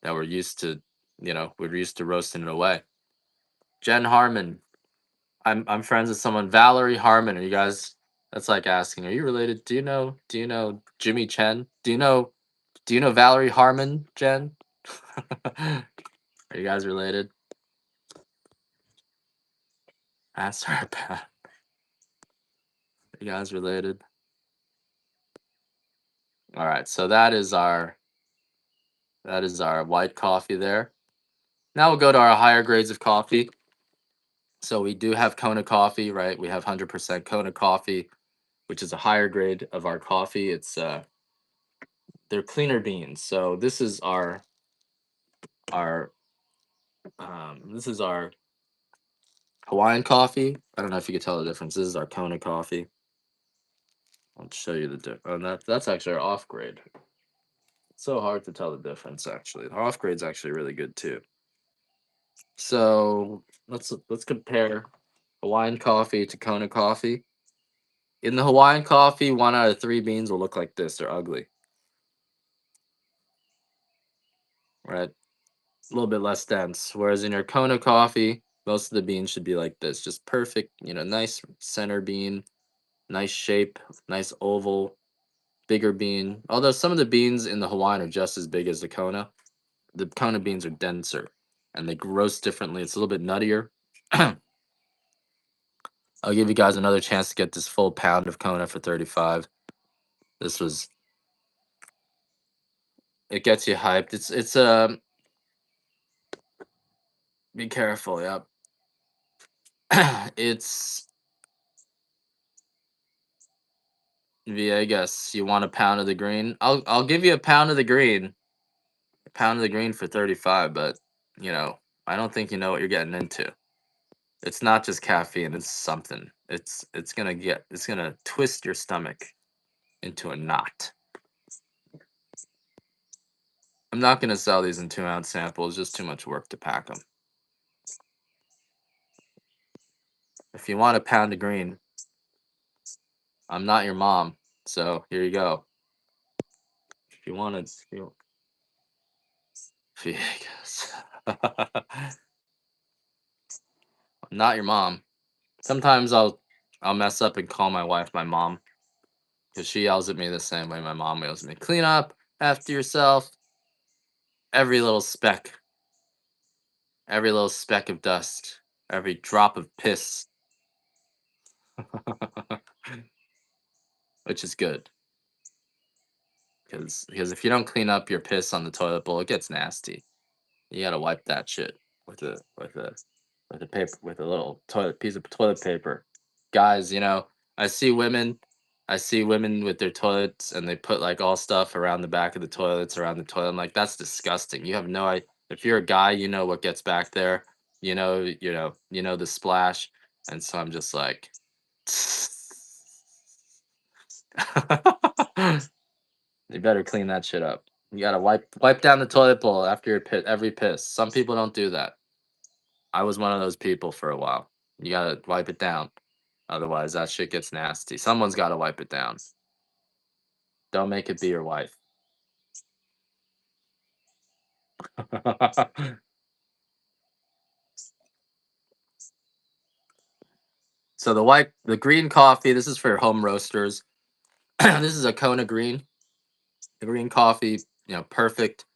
Speaker 1: we're used to, we're used to roasting it away. Jen Harmon, I'm friends with someone, Valerie Harmon. Are you guys? That's like asking, are you related? Do you know Jimmy Chen? Do you know Valerie Harmon, Jen? Are you guys related? Ask her about. You guys related? All right, so that is our white coffee there. Now we'll go to our higher grades of coffee. So we do have Kona coffee, right? We have 100% Kona coffee, which is a higher grade of our coffee. It's they're cleaner beans. So this is our Hawaiian coffee. I don't know if you can tell the difference. This is our Kona coffee. I'll show you the difference. Oh, that's actually our off grade. It's so hard to tell the difference actually. Our off grade's actually really good too. So let's compare Hawaiian coffee to Kona coffee. In the Hawaiian coffee, 1 out of 3 beans will look like this. They're ugly, right? A little bit less dense. Whereas in your Kona coffee, most of the beans should be like this, just perfect. Nice center bean, nice shape, nice oval, bigger bean. Although some of the beans in the Hawaiian are just as big as the Kona beans are denser, and they roast differently. It's a little bit nuttier. I'll give you guys another chance to get this full pound of Kona for 35. This was It gets you hyped. It's be careful, yep. It's Viegas. You want a pound of the green? I'll give you a pound of the green. A pound of the green for 35, but you know, I don't think you know what you're getting into. It's not just caffeine, it's something. It's gonna twist your stomach into a knot. I'm not gonna sell these in 2-ounce samples, just too much work to pack them. If you want a pound of green, I'm not your mom, so here you go. If you want it, Vegas. I'm not your mom. Sometimes I'll mess up and call my wife my mom because she yells at me the same way my mom yells at me. Clean up after yourself. Every little speck, every little speck of dust, every drop of piss, which is good because if you don't clean up your piss on the toilet bowl, it gets nasty. You gotta wipe that shit with a paper with a little toilet piece of toilet paper. Guys, I see women I see women with their toilets and they put like all stuff around the back of the toilets around the toilet. I'm like, that's disgusting. You have no idea. If you're a guy, you know what gets back there. You know the splash. And so I'm just like you better clean that shit up. You gotta wipe down the toilet bowl after every piss. Some people don't do that. I was one of those people for a while. You gotta wipe it down. Otherwise, that shit gets nasty. Someone's gotta wipe it down. Don't make it be your wife. So the green coffee, this is for home roasters. This is a Kona green. The green coffee, perfect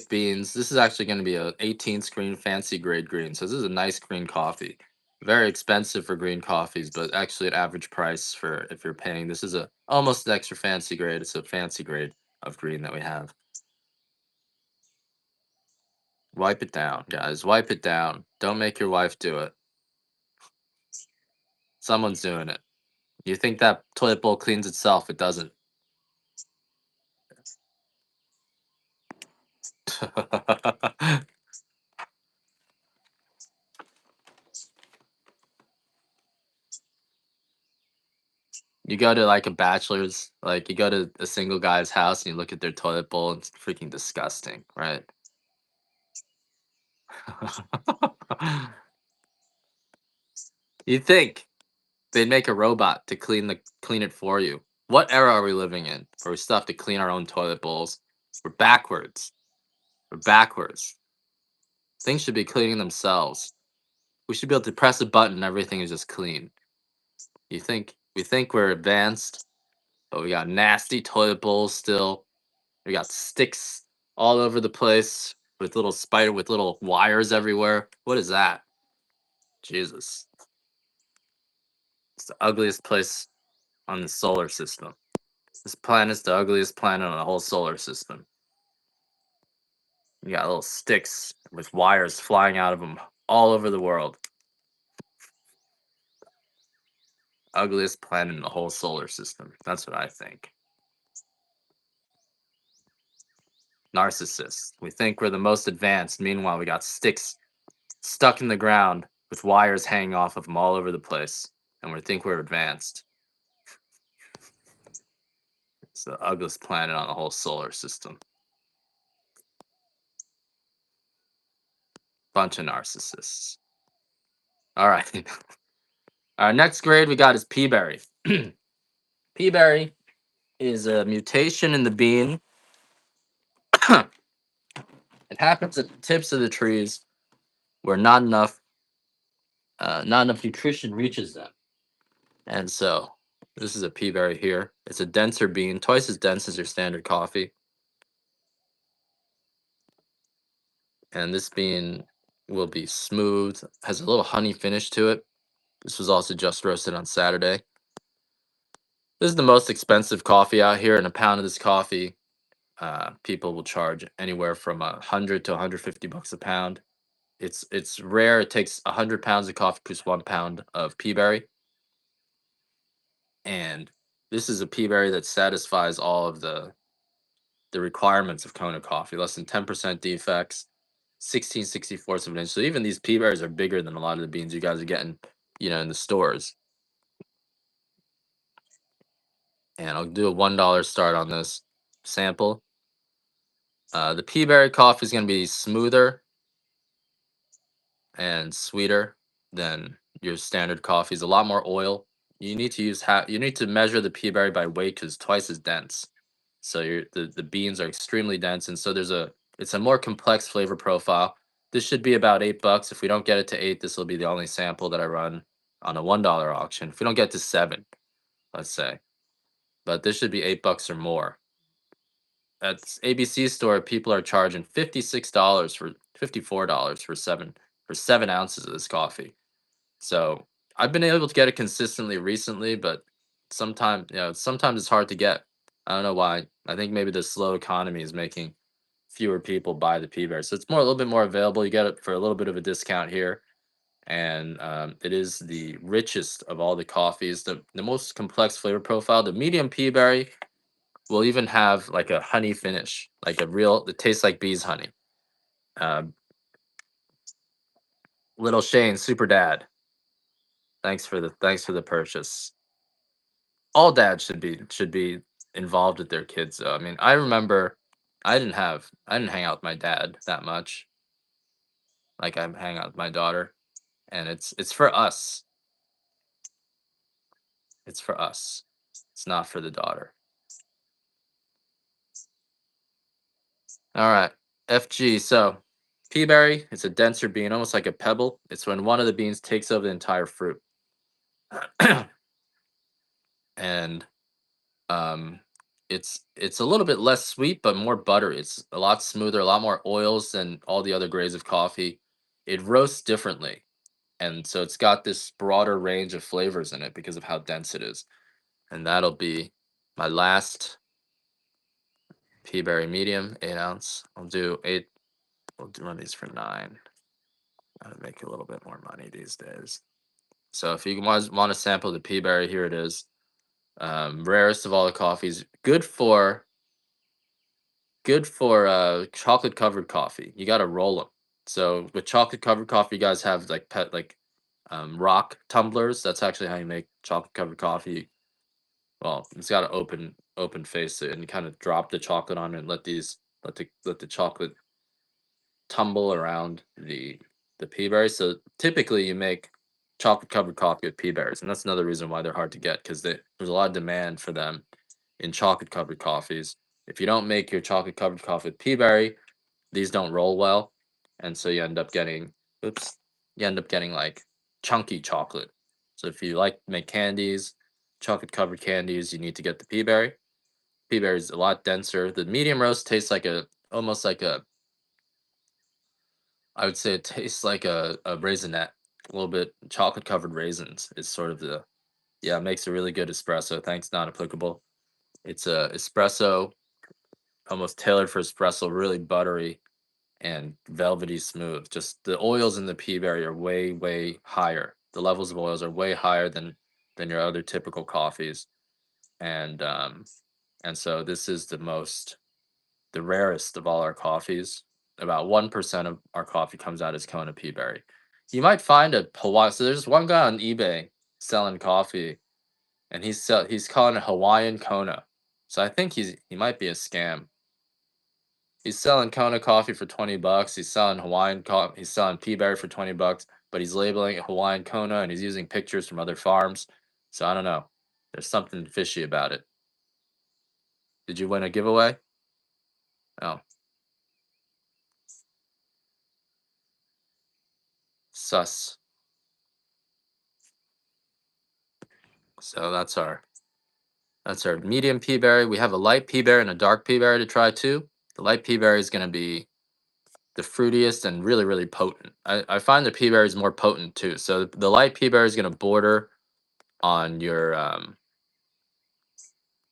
Speaker 1: beans. This is actually going to be a 18 screen fancy grade green. So this is a nice green coffee. Very expensive for green coffees, but actually an average price for if you're paying. This is a almost an extra fancy grade. It's a fancy grade of green that we have. Wipe it down, guys. Wipe it down. Don't make your wife do it. Someone's doing it. You think that toilet bowl cleans itself? It doesn't. You go to like a bachelor's, like you go to a single guy's house and you look at their toilet bowl, and it's freaking disgusting, right? You think they'd make a robot to clean it for you? What era are we living in where we still have to clean our own toilet bowls? We're backwards. We're backwards. Things should be cleaning themselves. We should be able to press a button and everything is just clean. You think we think we're advanced, but we got nasty toilet bowls still. We got sticks all over the place with little wires everywhere. What is that? Jesus. It's the ugliest place on the solar system. This planet's the ugliest planet on the whole solar system. You got little sticks with wires flying out of them all over the world. Ugliest planet in the whole solar system. That's what I think. Narcissists. We think we're the most advanced. Meanwhile, we got sticks stuck in the ground with wires hanging off of them all over the place. And we think we're advanced. It's the ugliest planet on the whole solar system. Bunch of narcissists. All right. Our next grade we got is peaberry. Peaberry is a mutation in the bean. It happens at the tips of the trees where not enough nutrition reaches them. And so this is a peaberry here. It's a denser bean, twice as dense as your standard coffee. And this bean will be smooth, has a little honey finish to it. This was also just roasted on Saturday. This is the most expensive coffee out here, and a pound of this coffee, people will charge anywhere from 100 to 150 bucks a pound. It's rare. It takes 100 pounds of coffee plus 1 pound of peaberry, and this is a peaberry that satisfies all of the requirements of Kona coffee. Less than 10% defects, 16/64 of an inch. So even these peaberries are bigger than a lot of the beans you guys are getting, in the stores. And I'll do a $1 start on this sample. The peaberry coffee is going to be smoother and sweeter than your standard coffees. A lot more oil. You need to measure the peaberry by weight because it's twice as dense. So the beans are extremely dense, and so it's a more complex flavor profile. This should be about $8. If we don't get it to 8, this will be the only sample that I run on a $1 auction. If we don't get to 7, let's say, but this should be $8 or more. At ABC store, people are charging $54 for 7 ounces of this coffee. So I've been able to get it consistently recently, but sometimes it's hard to get. I don't know why. I think maybe the slow economy is making fewer people buy the pea bear. So it's a little bit more available. You get it for a little bit of a discount here, and it is the richest of all the coffees. The most complex flavor profile. The medium pea berry will even have like a honey finish, like a real. It tastes like bees honey. Um, Little Shane, super dad. Thanks for the purchase. All dads should be involved with their kids though. I mean, I remember I didn't hang out with my dad that much like I hang out with my daughter, and it's for us. It's for us. It's not for the daughter. All right. FG. So, peaberry, it's a denser bean, almost like a pebble. It's when one of the beans takes over the entire fruit. And um it's a little bit less sweet but more buttery. It's a lot smoother, a lot more oils than all the other grades of coffee. It roasts differently, and so it's got this broader range of flavors in it because of how dense it is. And that'll be my last peaberry medium, 8 ounce. I'll do eight. Run these for 9. Gotta make a little bit more money these days. So if you want to sample the peaberry, here it is. Rarest of all the coffees. Good for chocolate covered coffee. You got to roll them. So with chocolate covered coffee, you guys have like rock tumblers. That's actually how you make chocolate covered coffee. Well, it's got to open face it and kind of drop the chocolate on it and let the chocolate tumble around the pea berries. So typically you make chocolate covered coffee with pea berries, and that's another reason why they're hard to get because there's a lot of demand for them in chocolate covered coffees. If you don't make your chocolate covered coffee with pea berry, these don't roll well, and so you end up getting oops, you end up getting like chunky chocolate. So if you like to make candies, chocolate covered candies, you need to get the pea berry. Pea berry is a lot denser. The medium roast tastes like a almost like a I would say it tastes like a raisinette, a little bit chocolate covered raisins is sort of the yeah, it makes a really good espresso. Thanks, not applicable. It's a espresso, almost tailored for espresso, really buttery and velvety smooth. Just the oils in the pea berry are way, way higher. The levels of oils are way higher than your other typical coffees. And and so this is the rarest of all our coffees. About 1% of our coffee comes out as Kona pea berry. You might find a Hawaii. So there's one guy on eBay selling coffee, and he's calling it Hawaiian Kona. So I think he might be a scam. He's selling Kona coffee for 20 bucks. He's selling he's selling pea berry for 20 bucks, but he's labeling it Hawaiian Kona and he's using pictures from other farms. So I don't know. There's something fishy about it. Did you win a giveaway? Oh, sus. So that's our medium pea berry. We have a light pea berry and a dark pea berry to try too. The light pea berry is going to be the fruitiest and really, really potent. I find the pea berry is more potent too. So the light pea berry is going to border on your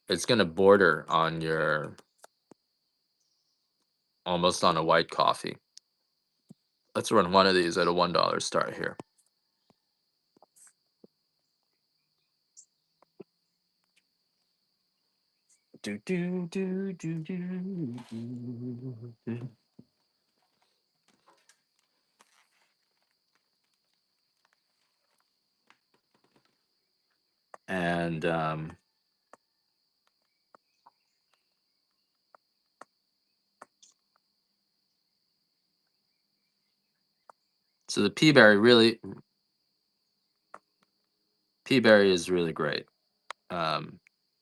Speaker 1: it's going to border on your almost on a white coffee. Let's run one of these at a $1 start here. Do, do, do, do, do, do. And so the pea berry is really great.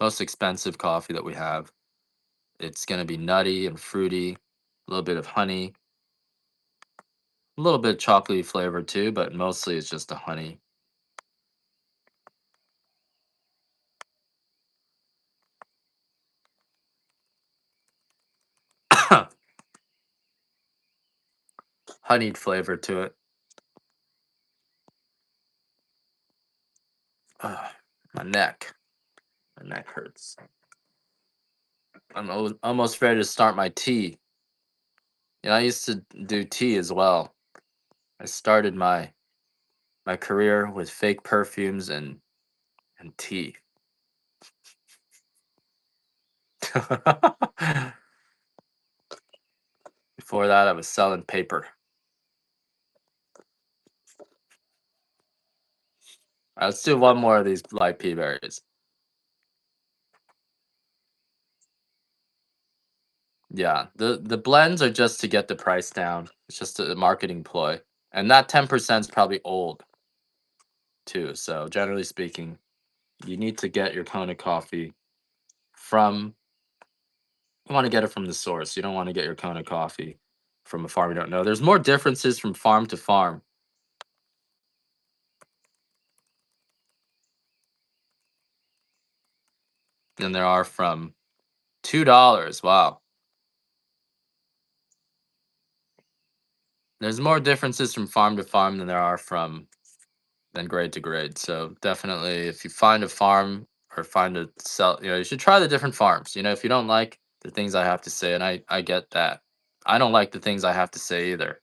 Speaker 1: Most expensive coffee that we have. It's going to be nutty and fruity, a little bit of honey, a little bit chocolatey flavor too, but mostly it's just a honey. Honeyed flavor to it. Ugh, my neck. My neck hurts. Almost ready to start my tea. You know, I used to do tea as well. I started my career with fake perfumes and tea. Before that, I was selling paper. Let's do one more of these light pea berries. Yeah, the blends are just to get the price down. It's just a marketing ploy, and that 10% is probably old too. So generally speaking, you need to get your Kona coffee from. You want to get it from the source. You don't want to get your Kona coffee from a farm you don't know. There's more differences from farm to farm than there are from $2. Wow, there's more differences from farm to farm than there are from than grade to grade. So definitely, if you find a farm or find a sell, you should try the different farms. If you don't like the things I have to say, and I get that, I don't like the things I have to say either.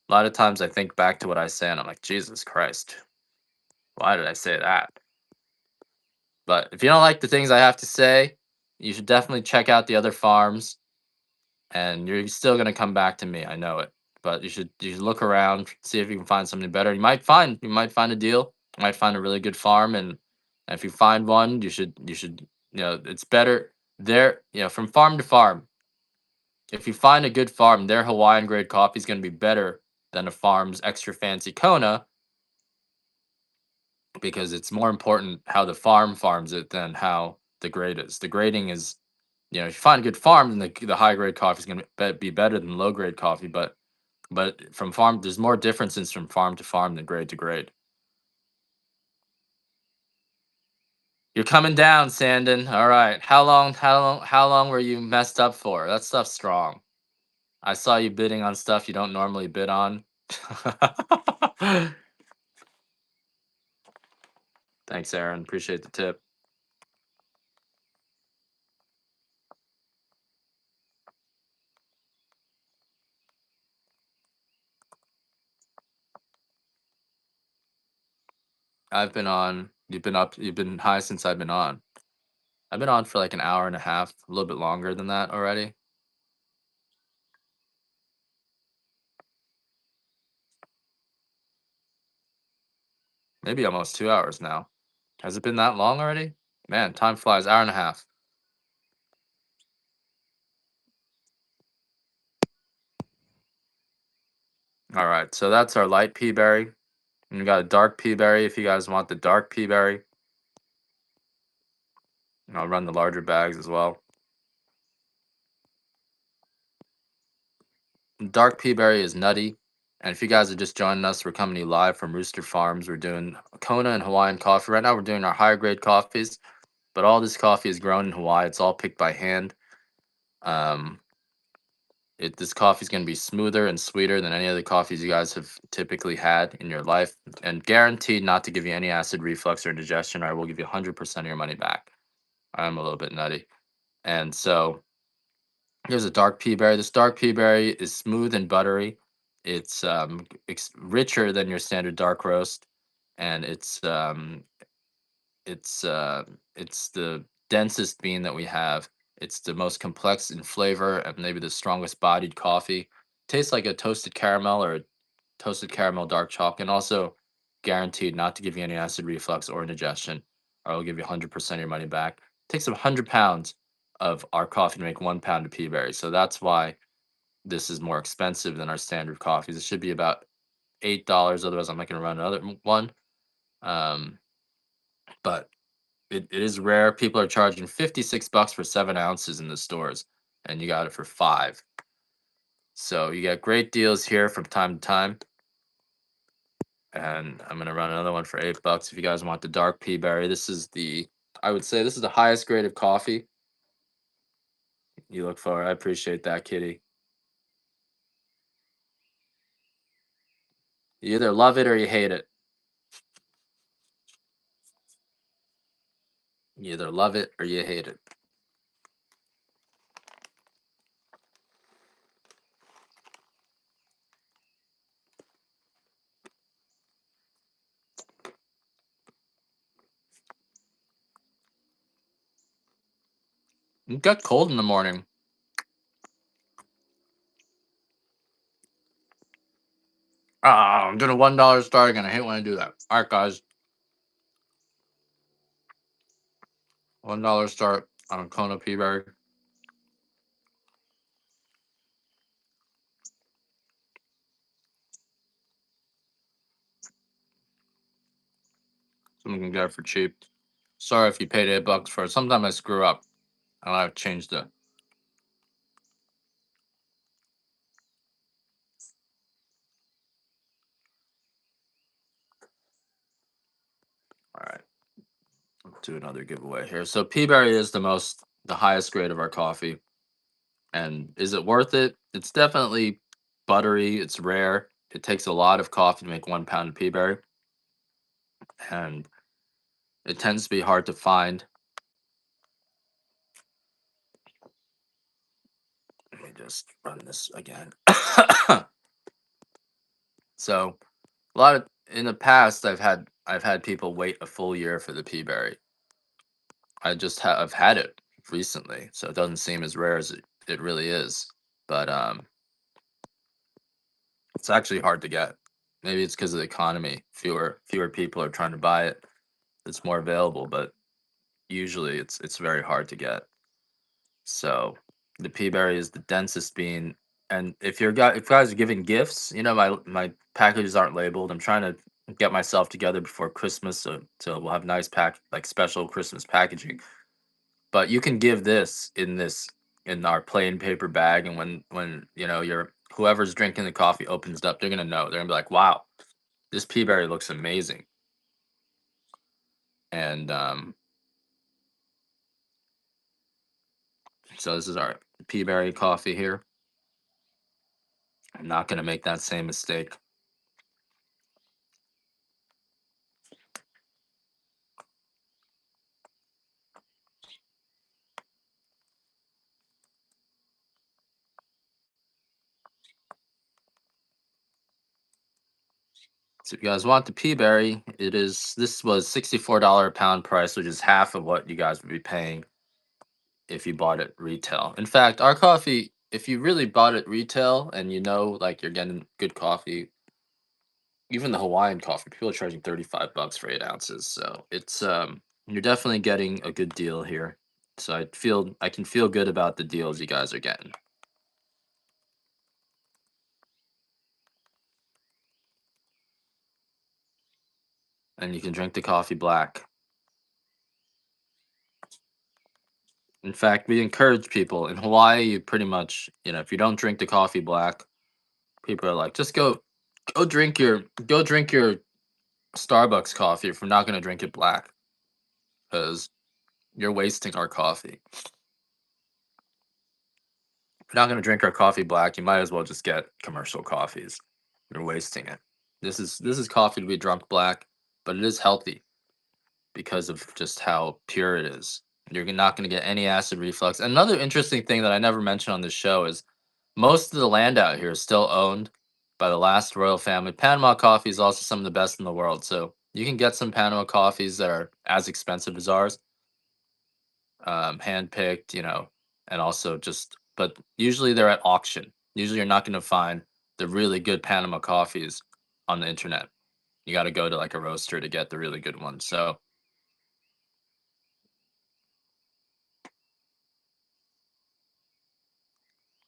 Speaker 1: A lot of times I think back to what I say and I'm like, Jesus Christ, why did I say that? But if you don't like the things I have to say, you should definitely check out the other farms and you're still gonna come back to me. I know it. But you should look around, see if you can find something better. You might find a deal. You might find a really good farm, and if you find one, you should It's better there. From farm to farm. If you find a good farm, their Hawaiian grade coffee is going to be better than a farm's extra fancy Kona because it's more important how the farm farms it than how the grade is. The grading is, if you find a good farm, then the high grade coffee is going to be better than low grade coffee. But from farm, there's more differences from farm to farm than grade to grade. You're coming down, Sandon. All right. How long were you messed up for? That stuff's strong. I saw you bidding on stuff you don't normally bid on. Thanks, Aaron. Appreciate the tip. I've been on. You've been up. You've been high since I've been on. I've been on for like an hour and a half, a little bit longer than that already. Maybe almost 2 hours now. Has it been that long already? Man, time flies. Hour and a half. All right. So that's our light pea berry. And we got a dark pea berry if you guys want the dark pea berry. And I'll run the larger bags as well. Dark pea berry is nutty. And if you guys are just joining us, we're coming to you live from Rooster Farms. We're doing Kona and Hawaiian coffee. Right now, we're doing our higher grade coffees, but all this coffee is grown in Hawaii. It's all picked by hand. Um, this coffee is going to be smoother and sweeter than any other coffees you guys have typically had in your life, and guaranteed not to give you any acid reflux or indigestion, or I will give you 100% of your money back. I'm a little bit nutty. And so here's a dark pea berry. This dark pea berry is smooth and buttery. It's richer than your standard dark roast, and it's uh, it's the densest bean that we have. It's the most complex in flavor and maybe the strongest bodied coffee. Tastes like a toasted caramel or a toasted caramel dark chocolate, and also guaranteed not to give you any acid reflux or indigestion, or I'll give you 100% of your money back. It takes 100 pounds of our coffee to make 1 pound of pea berries. So that's why this is more expensive than our standard coffees. It should be about $8. Otherwise, I'm not going to run another one. Um, but it is rare. People are charging 56 bucks for 7 ounces in the stores, and you got it for five. So you get great deals here from time to time. And I'm gonna run another one for 8 bucks if you guys want the dark pea berry. I would say this is the highest grade of coffee you look for. I appreciate that, Kitty. You either love it or you hate it. You either love it or you hate it. It got cold in the morning. I'm doing a $1 start again. I hate when I do that. All right, guys, $1 start on a Kona pea berry. Someone can get it for cheap. Sorry if you paid 8 bucks for it. Sometimes I screw up and I've changed it. All right, let's do another giveaway here. So Peaberry is the highest grade of our coffee. And is it worth it? It's definitely buttery. It's rare. It takes a lot of coffee to make 1 pound of Peaberry. And it tends to be hard to find. Let me just run this again. So a lot of in the past I've had people wait a full year for the Peaberry. I've had it recently, so it doesn't seem as rare as it really is. But it's actually hard to get. Maybe it's because of the economy. Fewer people are trying to buy it. It's more available, but usually it's very hard to get. So the pea berry is the densest bean. And if guys are giving gifts, my packages aren't labeled. I'm trying to get myself together before Christmas, so we'll have nice like special Christmas packaging. But you can give in our plain paper bag, and when your whoever's drinking the coffee opens it up, they're gonna know. They're gonna be like, "Wow, this pea berry looks amazing." And so this is our pea berry coffee here. I'm not gonna make that same mistake. So if you guys want the pea berry, this was $64 a pound price, which is half of what you guys would be paying if you bought it retail. In fact, our coffee, if you really bought it retail and like you're getting good coffee, even the Hawaiian coffee, people are charging 35 bucks for 8 ounces. So it's you're definitely getting a good deal here. So I can feel good about the deals you guys are getting. And you can drink the coffee black. In fact, we encourage people in Hawaii, you pretty much, if you don't drink the coffee black, people are like, just go drink your Starbucks coffee if we're not gonna drink it black, because you're wasting our coffee. If you're not gonna drink our coffee black, you might as well just get commercial coffees. You're wasting it. This is coffee to be drunk black, but it is healthy because of just how pure it is. You're not going to get any acid reflux. Another interesting thing that I never mentioned on this show is most of the land out here is still owned by the last royal family. Panama coffee is also some of the best in the world. So you can get some Panama coffees that are as expensive as ours, hand picked, and also but usually they're at auction. Usually you're not going to find the really good Panama coffees on the internet. You got to go to like a roaster to get the really good ones. So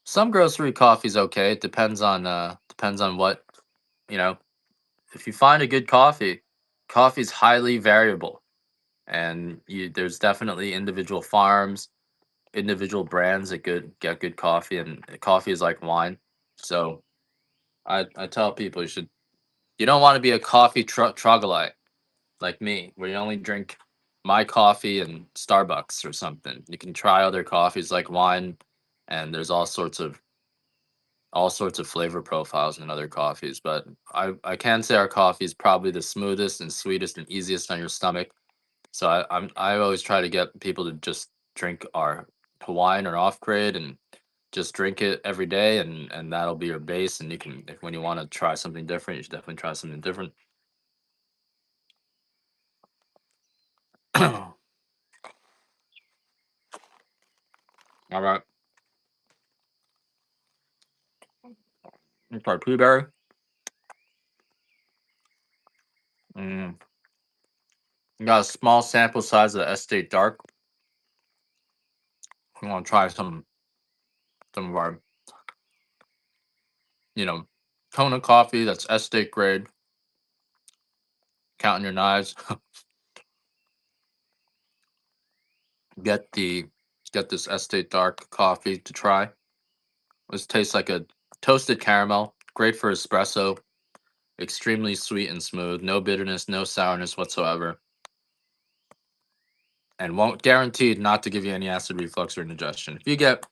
Speaker 1: some grocery coffee's okay. It depends on what, you know, if you find a good coffee's highly variable, and there's definitely individual farms, individual brands that get good coffee, and coffee is like wine. So I tell people you don't want to be a coffee troglodyte like me, where you only drink my coffee and Starbucks or something. You can try other coffees like wine, and there's all sorts of flavor profiles in other coffees. But I can say our coffee is probably the smoothest and sweetest and easiest on your stomach. So I always try to get people to just drink our Hawaiian or off grade and just drink it every day, and that'll be your base. And if when you want to try something different, you should definitely try something different. All right, it's our blueberry. Mm. We got a small sample size of the Estate Dark. We want to try some of our Kona coffee that's estate grade. Counting your knives. get the get this estate dark coffee to try. This tastes like a toasted caramel. Great for espresso. Extremely sweet and smooth. No bitterness, no sourness whatsoever. And won't guaranteed not to give you any acid reflux or indigestion. If you get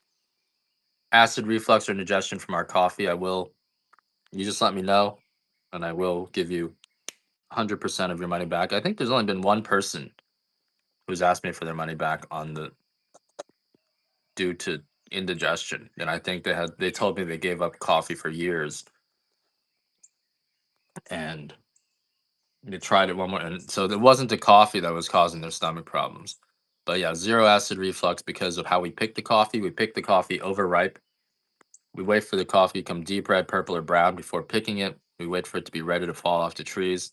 Speaker 1: acid reflux or indigestion from our coffee, you just let me know, and I will give you 100% of your money back. I think there's only been one person who's asked me for their money back due to indigestion, and I think they told me they gave up coffee for years, and they tried it one more, and so it wasn't the coffee that was causing their stomach problems. But yeah, zero acid reflux because of how we pick the coffee. We pick the coffee overripe. We wait for the coffee to come deep red, purple, or brown before picking it. We wait for it to be ready to fall off the trees.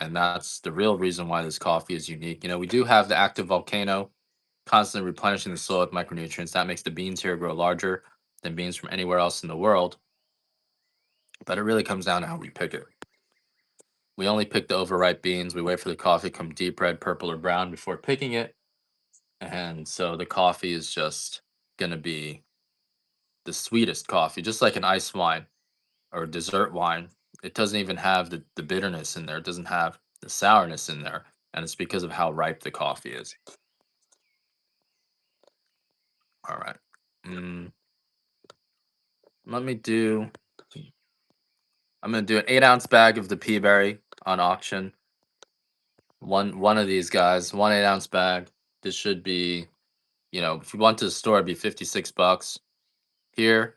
Speaker 1: and that's the real reason why this coffee is unique. You know, we do have the active volcano constantly replenishing the soil with micronutrients. That makes the beans here grow larger than beans from anywhere else in the world. But it really comes down to how we pick it. We only pick the overripe beans. We wait for the coffee to come deep red, purple, or brown before picking it. And so the coffee is just going to be the sweetest coffee, just like an ice wine or dessert wine. It doesn't even have the bitterness in there. It doesn't have the sourness in there. And it's because of how ripe the coffee is. All right. Mm, let me do, I'm going to do an 8 ounce bag of the pea berry on auction. One of these guys, 1 8 ounce bag. This should be, you know, if you went to the store, it'd be 56 bucks. Here,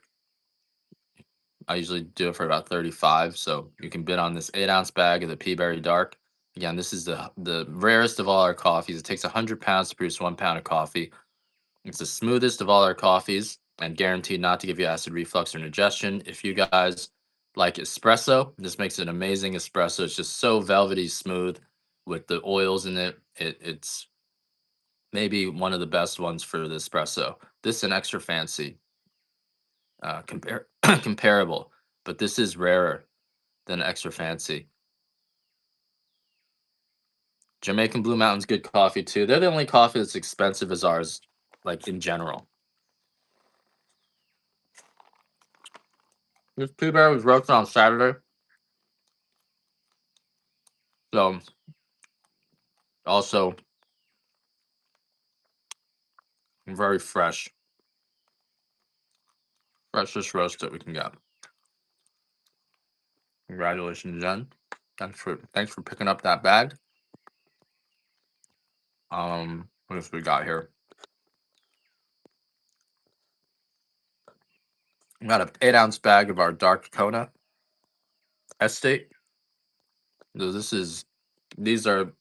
Speaker 1: I usually do it for about 35. So you can bid on this 8 ounce bag of the pea berry dark. Again, this is the rarest of all our coffees. It takes 100 pounds to produce 1 pound of coffee. It's the smoothest of all our coffees and guaranteed not to give you acid reflux or indigestion. If you guys like espresso, this makes an amazing espresso. It's just so velvety smooth with the oils in it. It's maybe one of the best ones for the espresso. This and extra fancy, comparable, but this is rarer than extra fancy. Jamaican Blue Mountain's good coffee too. They're the only coffee that's expensive as ours, like in general. This pea berry was roasted on Saturday, so also very fresh, freshest roast that we can get. Congratulations, Jen. Thanks for picking up that bag. What else we got here? We got an 8 ounce bag of our dark Kona estate. So these are,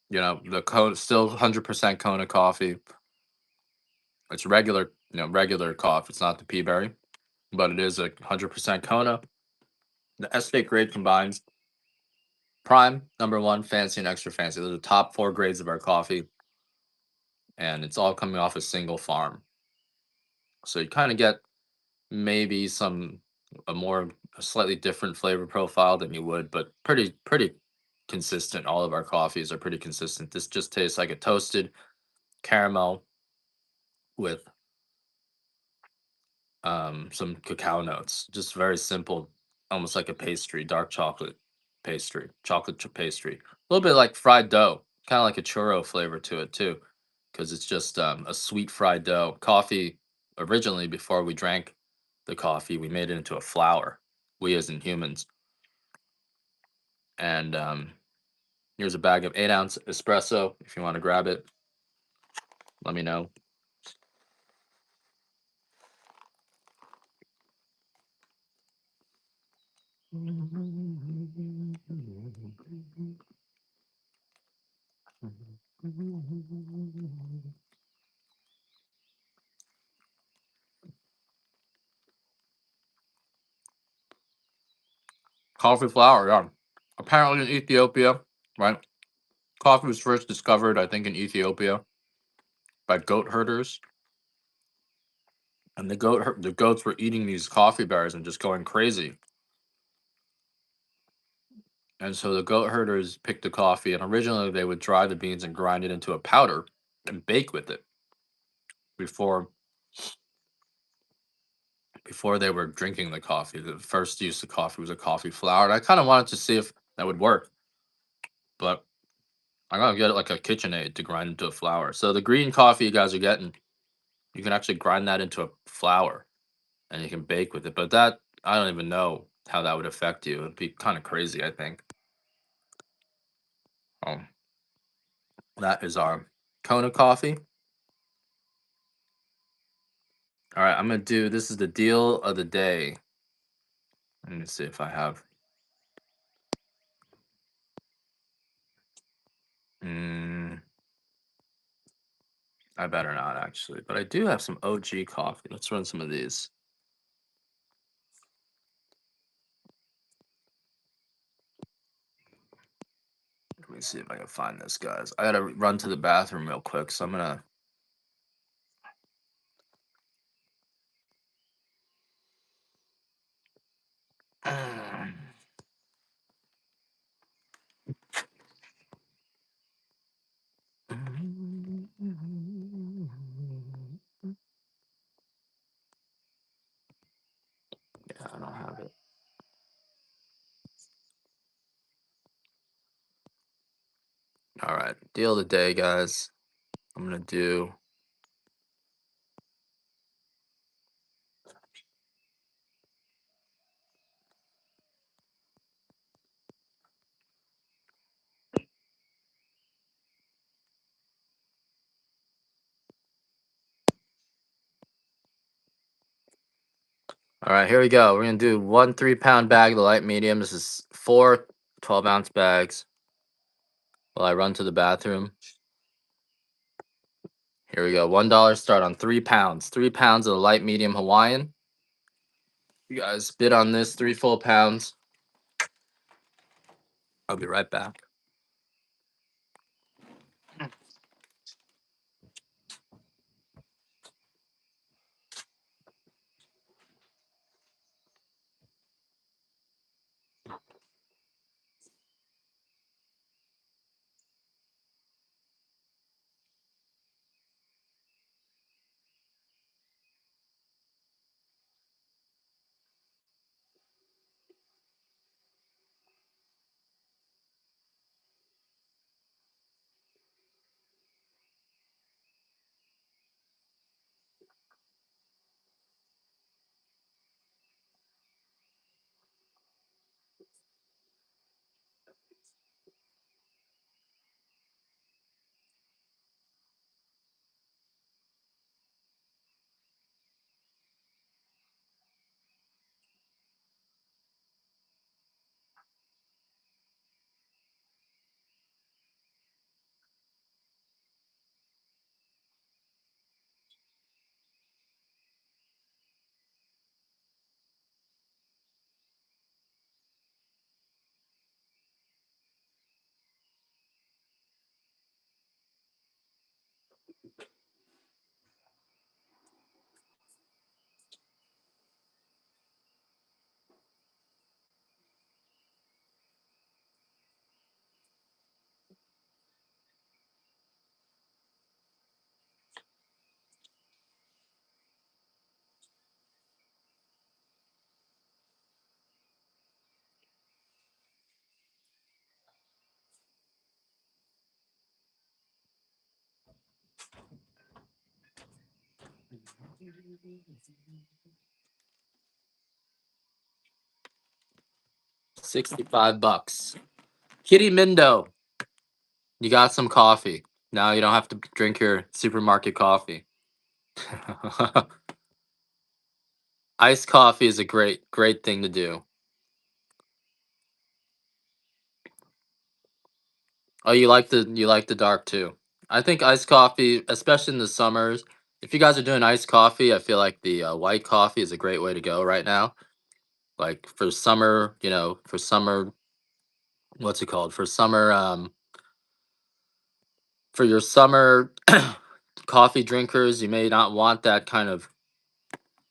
Speaker 1: you know, the Kona, still 100% Kona coffee. It's regular, you know, regular coffee. It's not the pea berry, but it is a 100% Kona. The estate grade combines prime, number one, fancy, and extra fancy. Those are the top four grades of our coffee, and it's all coming off a single farm. So you kind of get maybe a slightly different flavor profile than you would, but pretty consistent. All of our coffees are pretty consistent. This just tastes like a toasted caramel with some cacao notes. Just very simple, almost like a pastry, dark chocolate pastry, pastry. A little bit like fried dough, kind of like a churro flavor to it too, because it's just a sweet fried dough. Coffee originally, before we drank the coffee, we made it into a flour. We as in humans. And here's a bag of 8 ounce espresso. If you want to grab it, let me know. Coffee flour, yeah. Apparently in Ethiopia, right? Coffee was first discovered, I think, in Ethiopia by goat herders, and the goats were eating these coffee berries and just going crazy. And so the goat herders picked the coffee, and originally they would dry the beans and grind it into a powder and bake with it before before they were drinking the coffee. The first use of coffee was a coffee flour, and I kind of wanted to see if that would work, but I gotta get like a KitchenAid to grind into a flour. So the green coffee you guys are getting, you can actually grind that into a flour and you can bake with it. But that, I don't even know how that would affect you. It'd be kind of crazy, I think. Um, that is our Kona coffee. All right, I'm gonna do. This is the deal of the day. Let me see if I have. Mm, I better not actually, but I do have some OG coffee. Let's run some of these. me see if I can find this, guys. I gotta run to the bathroom real quick, so I'm gonna. Yeah, I don't have it. All right, deal of the day, guys. I'm gonna do. All right, here we go. We're gonna do 1 3 pound bag of the light medium. This is 4 12 ounce bags. While I run to the bathroom. Here we go. $1 start on 3 pounds. 3 pounds of the light medium Hawaiian. You guys bid on this 3 full pounds. I'll be right back. $65. Kitty Mindo, you got some coffee. Now you don't have to drink your supermarket coffee. Iced coffee is a great thing to do. Oh, you like the dark too. I think iced coffee, especially in the summers. If you guys are doing iced coffee, I feel like the white coffee is a great way to go right now. Like for summer, for summer, what's it called? For your summer coffee drinkers, you may not want that kind of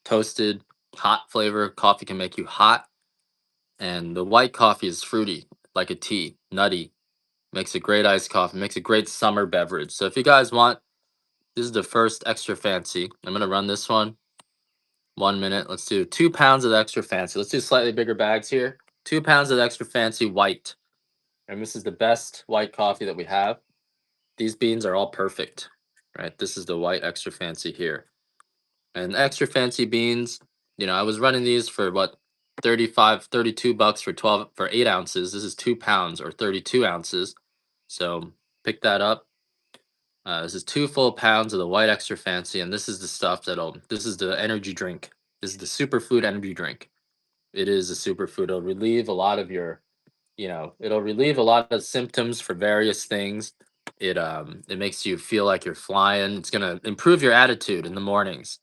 Speaker 1: toasted, hot flavor. Coffee can make you hot, and the white coffee is fruity, like a tea, nutty. Makes a great iced coffee. Makes a great summer beverage. So if you guys want, this is the first extra fancy. I'm gonna run this one. 1 minute. Let's do 2 pounds of the extra fancy. Let's do slightly bigger bags here. 2 pounds of the extra fancy white. And this is the best white coffee that we have. These beans are all perfect. Right? This is the white extra fancy here. And extra fancy beans, I was running these for what, 35, $32 for 8 ounces. This is 2 pounds or 32 ounces. So pick that up. This is 2 full pounds of the white extra fancy, and this is the stuff this is the energy drink. This is the superfood energy drink. It is a superfood. It'll relieve a lot of symptoms for various things. It makes you feel like you're flying. It's gonna improve your attitude in the mornings.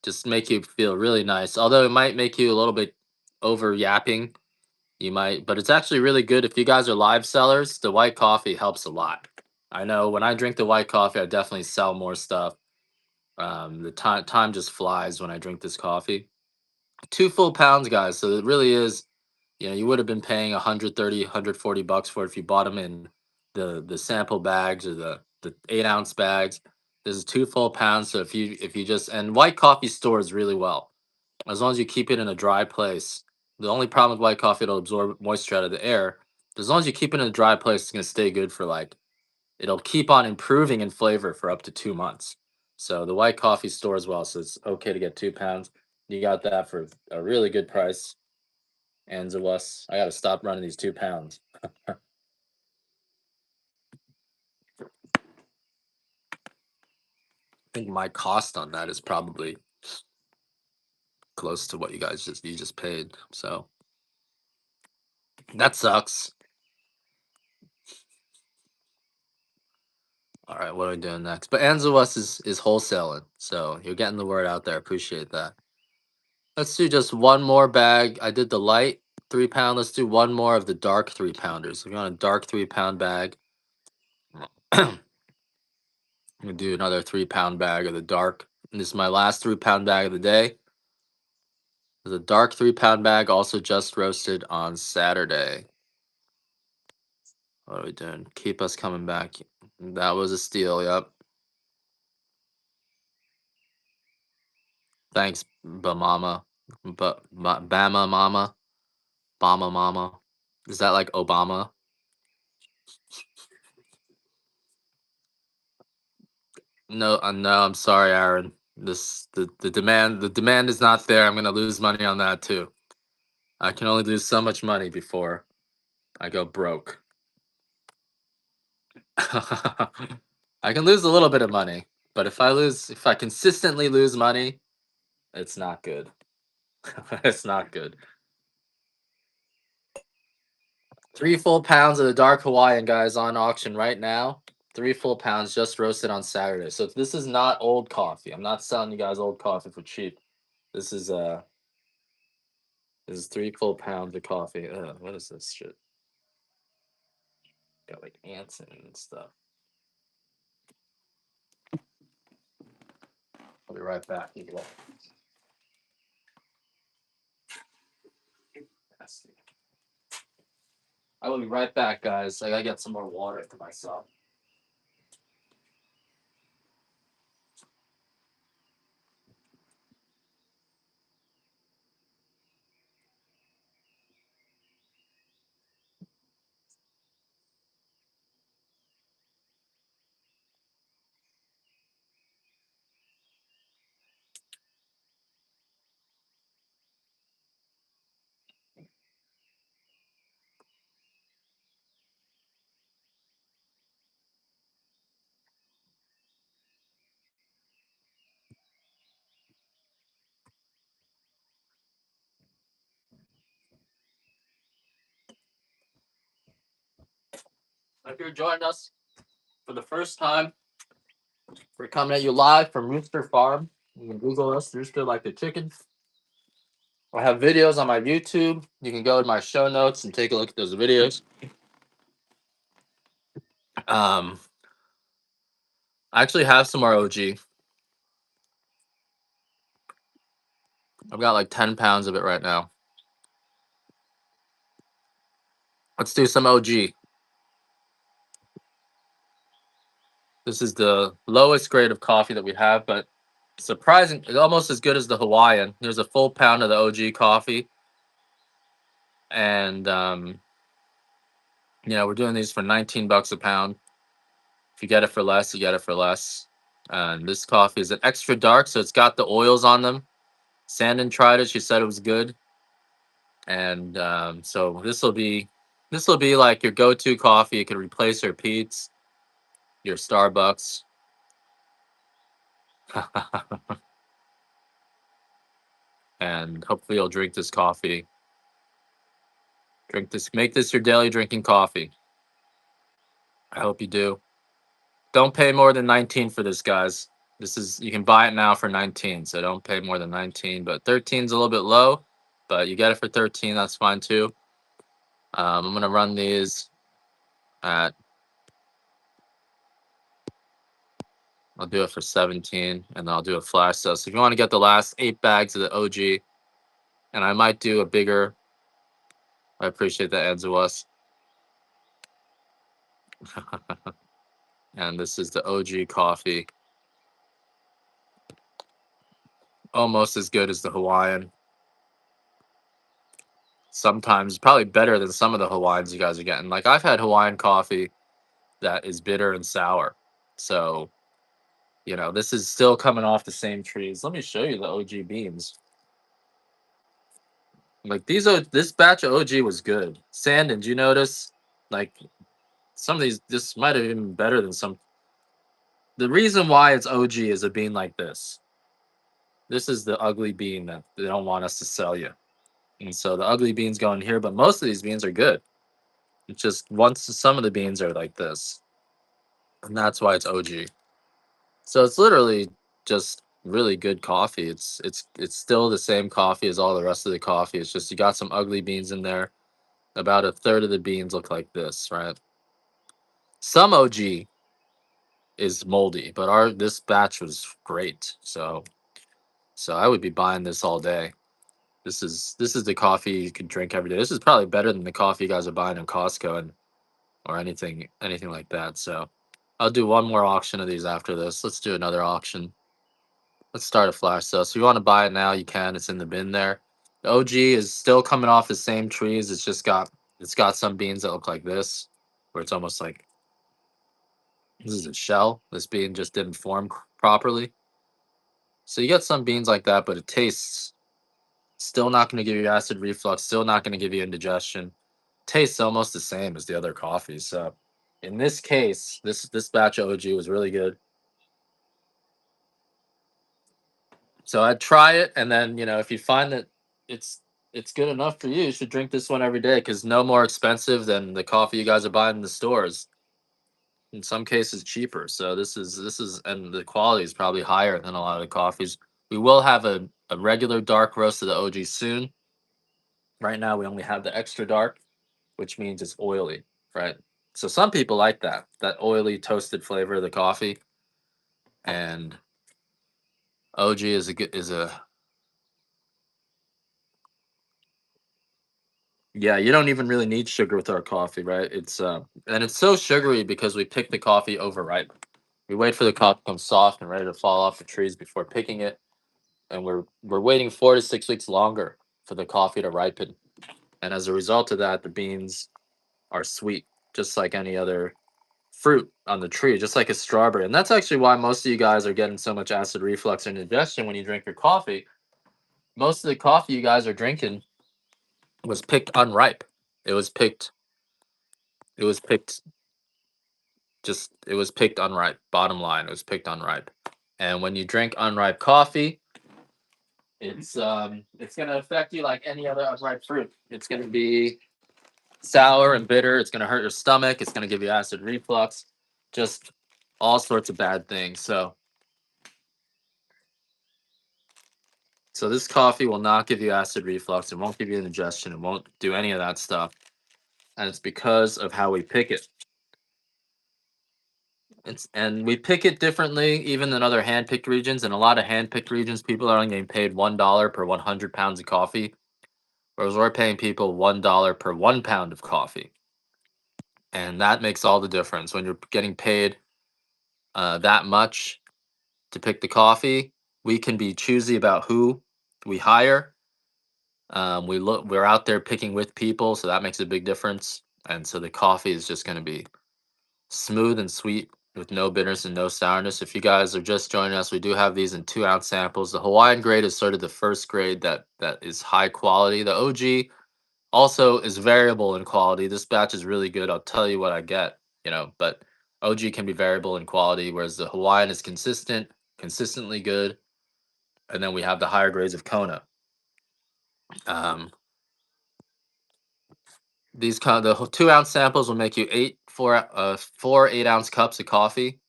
Speaker 1: Just make you feel really nice. Although it might make you a little bit over yapping. You might, but it's actually really good if you guys are live sellers. The white coffee helps a lot. I know when I drink the white coffee, I definitely sell more stuff. The time just flies when I drink this coffee. 2 full pounds, guys. So it really is. You would have been paying 130, 140 bucks for it if you bought them in the sample bags or the 8 ounce bags. This is 2 full pounds. So if you just and white coffee stores really well as long as you keep it in a dry place. The only problem with white coffee, it'll absorb moisture out of the air. But as long as you keep it in a dry place, it's gonna stay good for like it'll keep on improving in flavor for up to 2 months. So the white coffee stores well, so it's okay to get 2 pounds. You got that for a really good price. And it was I gotta stop running these 2 pounds. I think my cost on that is probably close to what you just paid. So that sucks. All right, what are we doing next? But Anzuwas is wholesaling, so you're getting the word out there. Appreciate that. Let's do just one more bag. I did the light 3 pound. Let's do one more of the dark 3 pounders. If you want a dark 3 pound bag, I'm gonna do another 3 pound bag of the dark. And this is my last 3 pound bag of the day. There's a dark 3 pound bag, also just roasted on Saturday. What are we doing? Keep us coming back. That was a steal. Yep. Thanks, Bamama. Bama Mama. Bama Mama. Is that like Obama? No, no. I'm sorry, Aaron. The demand is not there. I'm gonna lose money on that too. I can only lose so much money before I go broke. I can lose a little bit of money, but if I consistently lose money, it's not good. It's not good. 3 full pounds of the dark Hawaiian, guys, on auction right now. 3 full pounds just roasted on Saturday. So this is not old coffee. I'm not selling you guys old coffee for cheap. This is 3 full pounds of coffee. What is this shit? Got like ants in it and stuff. I'll be right back. Nasty. I will be right back, guys. I gotta get some more water for myself. If you're joining us for the first time, we're coming at you live from Rooster Farm. You can Google us, Rooster like the chicken. I have videos on my YouTube. You can go to my show notes and take a look at those videos. Um, I actually have some more OG. I've got like 10 pounds of it right now. Let's do some OG. This is the lowest grade of coffee that we have, but surprising, it's almost as good as the Hawaiian. There's a full pound of the OG coffee, and we're doing these for 19 bucks a pound. If you get it for less, you get it for less. And this coffee is an extra dark, so it's got the oils on them. Sandon tried it; she said it was good, and so this will be like your go-to coffee. It could replace your Pete's, your Starbucks. And hopefully you'll drink this coffee. Make this your daily drinking coffee. I hope you do. Don't pay more than 19 for this, guys. You can buy it now for 19, so don't pay more than 19. But 13 is a little bit low, but you get it for 13, that's fine too. I'm gonna run these at. I'll do it for 17, and then I'll do a flash sale. So if you want to get the last 8 bags of the OG, and I might do a bigger. I appreciate that, Anzuas. And this is the OG coffee, almost as good as the Hawaiian. Sometimes probably better than some of the Hawaiians you guys are getting. Like I've had Hawaiian coffee that is bitter and sour. So, this is still coming off the same trees. Let me show you the OG beans. Like this batch of OG was good. Sandon, did you notice? Like some of these, this might have even been better than some. The reason why it's OG is a bean like this. This is the ugly bean that they don't want us to sell you. And so the ugly beans go in here, but most of these beans are good. It's just once some of the beans are like this, and that's why it's OG. So it's literally just really good coffee. It's still the same coffee as all the rest of the coffee. It's just you got some ugly beans in there. About a third of the beans look like this, right? Some OG is moldy, but our this batch was great. So I would be buying this all day. This is the coffee you could drink every day. This is probably better than the coffee you guys are buying in Costco and or anything like that. So I'll do one more auction of these after this. Let's do another auction. Let's start a flash sale. So if you want to buy it now, you can. It's in the bin there. The OG is still coming off the same trees. It's got some beans that look like this, where it's almost like this is a shell. This bean just didn't form properly. So you get some beans like that, but it tastes still not going to give you acid reflux. Still not going to give you indigestion. Tastes almost the same as the other coffees. So in this case, this batch of OG was really good. So I'd try it, and then if you find that it's it's good enough for you, you should drink this one every day because no more expensive than the coffee you guys are buying in the stores. In some cases, cheaper. So this is, and the quality is probably higher than a lot of the coffees. We will have a regular dark roast of the OG soon. Right now, we only have the extra dark, which means it's oily, right? So some people like that oily toasted flavor of the coffee, and OG is a. Yeah, you don't even really need sugar with our coffee, right? It's so sugary because we pick the coffee overripe. We wait for the coffee to become soft and ready to fall off the trees before picking it, and we're waiting 4 to 6 weeks longer for the coffee to ripen. And as a result of that, the beans are sweet, just like any other fruit on the tree, just like a strawberry. And that's actually why most of you guys are getting so much acid reflux and indigestion when you drink your coffee. Most of the coffee you guys are drinking was picked unripe. It was picked. It was picked it was picked unripe. Bottom line, it was picked unripe. And when you drink unripe coffee, it's gonna affect you like any other unripe fruit. It's gonna be sour and bitter. It's gonna hurt your stomach. It's gonna give you acid reflux. Just all sorts of bad things. So this coffee will not give you acid reflux. It won't give you indigestion. It won't do any of that stuff. And it's because of how we pick it. And we pick it differently even than other hand-picked regions. In a lot of hand-picked regions, people are only getting paid $1 per 100 pounds of coffee, whereas we're paying people $1 per 1 pound of coffee. And that makes all the difference when you're getting paid that much to pick the coffee. We can be choosy about who we hire. We're out there picking with people, so that makes a big difference. And so the coffee is just going to be smooth and sweet with no bitterness and no sourness. If you guys are just joining us, we do have these in 2 ounce samples. The Hawaiian grade is sort of the first grade that is high quality. The OG also is variable in quality. This batch is really good. I'll tell you what I get, but OG can be variable in quality, whereas the Hawaiian is consistently good. And then we have the higher grades of Kona. Um, the 2 ounce samples will make you 4 8 ounce cups of coffee,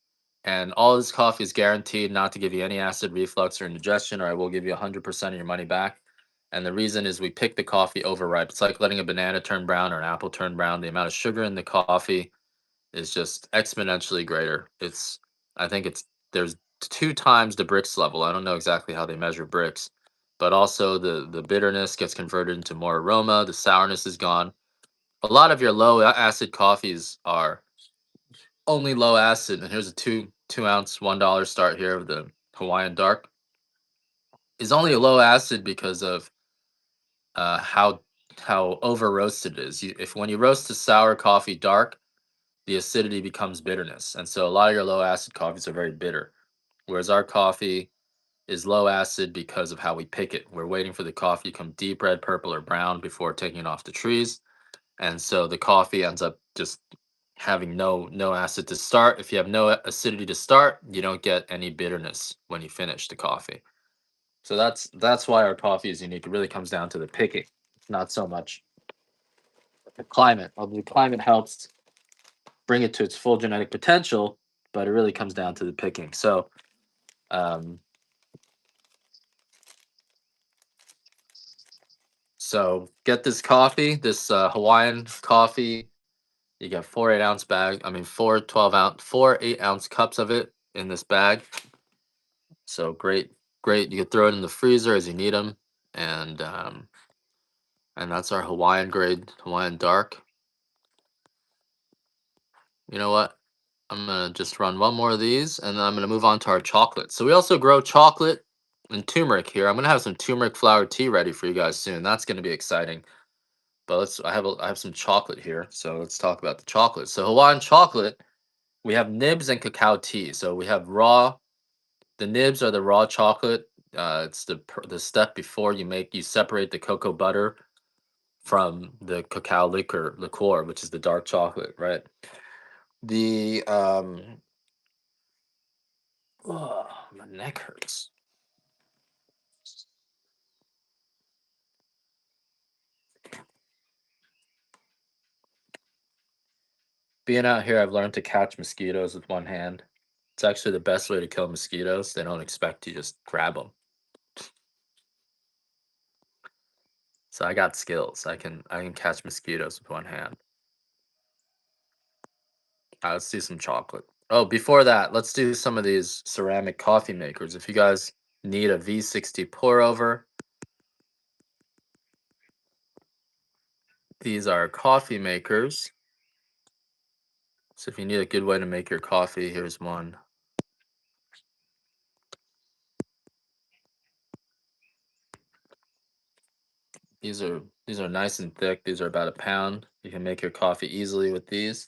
Speaker 1: and all this coffee is guaranteed not to give you any acid reflux or indigestion, or I will give you 100% of your money back. And the reason is we pick the coffee overripe. It's like letting a banana turn brown or an apple turn brown. The amount of sugar in the coffee is just exponentially greater. I think there's 2 times the Brix level. I don't know exactly how they measure Brix, but also the bitterness gets converted into more aroma. The sourness is gone. A lot of your low acid coffees are only low acid, and here's a two ounce $1 start here of the Hawaiian Dark. Is only a low acid because of how over roasted it is. If when you roast a sour coffee dark, the acidity becomes bitterness, and so a lot of your low acid coffees are very bitter. Whereas our coffee is low acid because of how we pick it. We're waiting for the coffee to come deep red, purple, or brown before taking it off the trees, and so the coffee ends up just having no acid to start. If you have no acidity to start, you don't get any bitterness when you finish the coffee. So that's why our coffee is unique. It really comes down to the picking, not so much the climate. Although the climate helps bring it to its full genetic potential, but it really comes down to the picking. Um, so get this coffee, this Hawaiian coffee. You get 4 8 ounce bag. I mean, 4 12 ounce, 4 8 ounce cups of it in this bag. So great, great. You can throw it in the freezer as you need them, and that's our Hawaiian grade, Hawaiian dark. You know what? I'm gonna just run one more of these, and then I'm gonna move on to our chocolate. So we also grow chocolate and turmeric here. I'm gonna have some turmeric flower tea ready for you guys soon. That's gonna be exciting. But I have some chocolate here, so let's talk about the chocolate. So Hawaiian chocolate, we have nibs and cacao tea. So we have raw. The nibs are the raw chocolate. It's the step before you separate the cocoa butter from the cacao liqueur, which is the dark chocolate, right? The oh, my neck hurts. Being out here, I've learned to catch mosquitoes with one hand. It's actually the best way to kill mosquitoes. They don't expect you, just grab them. So I got skills. I can catch mosquitoes with one hand. Let's do some chocolate. Oh, before that, let's do some of these ceramic coffee makers. If you guys need a V60 pour over, these are coffee makers. So if you need a good way to make your coffee, here's one. These are nice and thick. These are about a pound. You can make your coffee easily with these,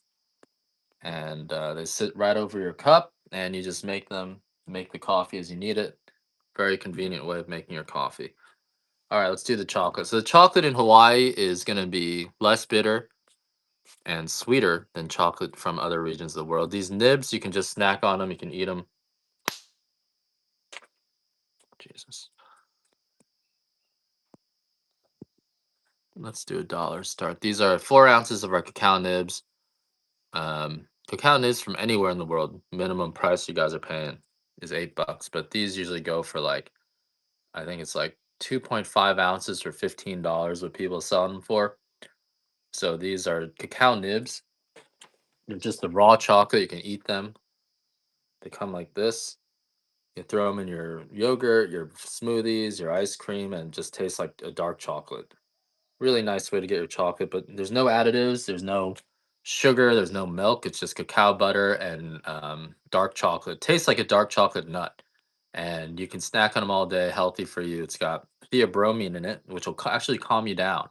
Speaker 1: and they sit right over your cup, and you just make the coffee as you need it. Very convenient way of making your coffee. All right, let's do the chocolate. So the chocolate in Hawaii is going to be less bitter and sweeter than chocolate from other regions of the world. These nibs, you can just snack on them. You can eat them. Jesus. Let's do $1 start. These are 4 ounces of our cacao nibs. Cacao nibs from anywhere in the world. Minimum price you guys are paying is $8, but these usually go for like I think it's like 2.5 ounces for $15. What people sell them for. So these are cacao nibs. They're just the raw chocolate. You can eat them. They come like this. You throw them in your yogurt, your smoothies, your ice cream, and just tastes like a dark chocolate. Really nice way to get your chocolate, but there's no additives, there's no sugar, there's no milk. It's just cacao butter and dark chocolate. Tastes like a dark chocolate nut, and you can snack on them all day. Healthy for you. It's got theobromine in it, which will actually calm you down.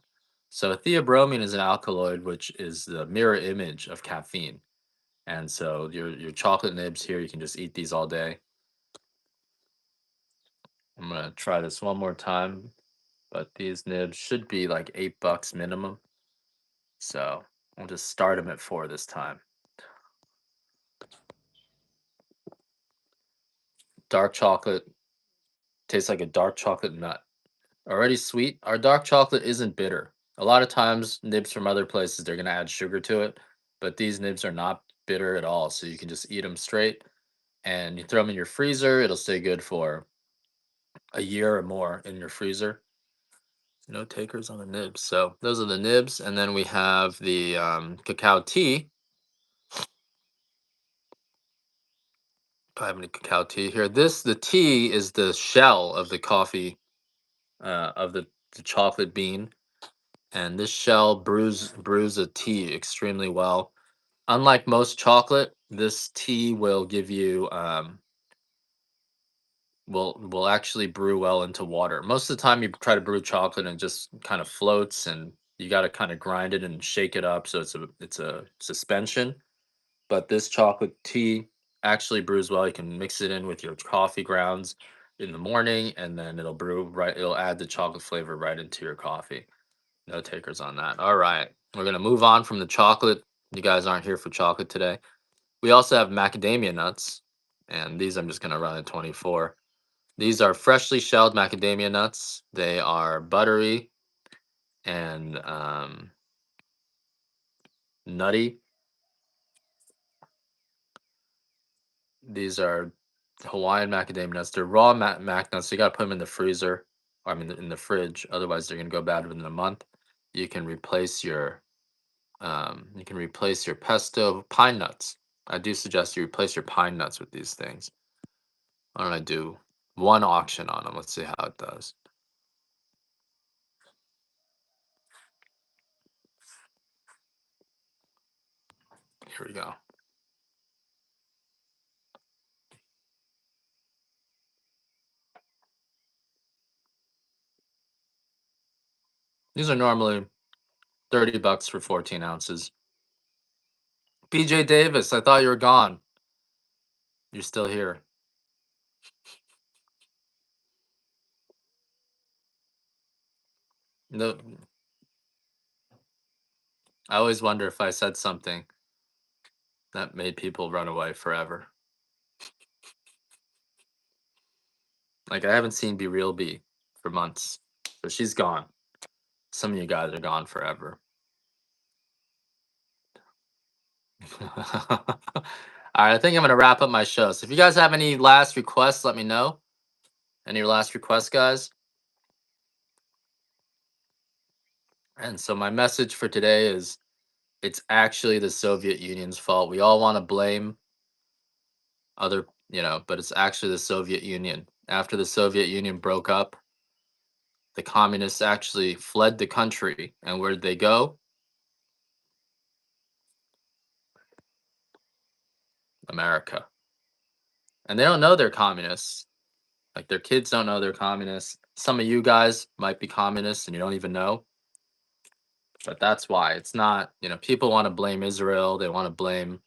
Speaker 1: So theobromine is an alkaloid, which is the mirror image of caffeine. And so your chocolate nibs here, you can just eat these all day. I'm gonna try this one more time, but these nibs should be like $8 minimum. So I'll just start them at 4 this time. Dark chocolate tastes like a dark chocolate nut. Already sweet. Our dark chocolate isn't bitter. A lot of times, nibs from other places, they're going to add sugar to it, but these nibs are not bitter at all. So you can just eat them straight and you throw them in your freezer. It'll stay good for a year or more in your freezer. No takers on the nibs. So those are the nibs, and then we have the cacao tea. Do I have any cacao tea here? The tea is the shell of the coffee, of the chocolate bean, and this shell brews a tea extremely well. Unlike most chocolate, this tea will give you will actually brew well into water. Most of the time, you try to brew chocolate and it just kind of floats, and you got to kind of grind it and shake it up so it's a suspension. But this chocolate tea actually brews well. You can mix it in with your coffee grounds in the morning, and then it'll brew right. It'll add the chocolate flavor right into your coffee. No takers on that. All right, we're gonna move on from the chocolate. You guys aren't here for chocolate today. We also have macadamia nuts, and these I'm just gonna run at 24. These are freshly shelled macadamia nuts. They are buttery and nutty. These are Hawaiian macadamia nuts. They're raw mac nuts. So you gotta put them in the freezer, or I mean in the fridge. Otherwise, they're gonna go bad within a month. You can replace your pesto pine nuts. I do suggest you replace your pine nuts with these things. Why don't I do one auction on them? Let's see how it does. Here we go. These are normally $30 for 14 ounces. PJ Davis, I thought you were gone. You're still here. No, I always wonder if I said something that made people run away forever. Like I haven't seen Be Real B for months, but she's gone. Some of you guys are gone forever. All right, I think I'm gonna wrap up my show. So if you guys have any last requests, let me know. Any last requests, guys? And so my message for today is it's actually the Soviet Union's fault. We all want to blame other, but it's actually the Soviet Union. After the Soviet Union broke up, the communists actually fled the country. And where did they go? America. And they don't know they're communists. Like their kids don't know they're communists. Some of you guys might be communists and you don't even know. But that's why it's not, people want to blame Israel, they want to blame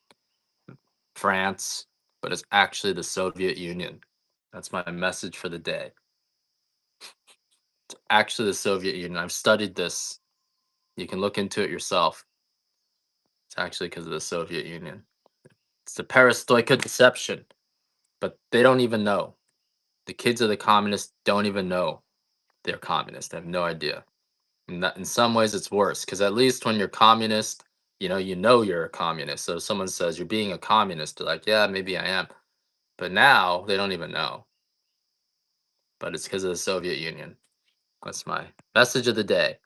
Speaker 1: France, but it's actually the Soviet Union. That's my message for the day. It's actually the Soviet Union. I've studied this. You can look into it yourself. It's actually because of the Soviet Union. It's the perestroika deception, but they don't even know. The kids of the communists don't even know they're communist. They have no idea. And that, in some ways, it's worse because at least when you're communist, you know you're a communist. So if someone says you're being a communist, they're like, yeah, maybe I am. But now they don't even know. But it's because of the Soviet Union. That's my message of the day.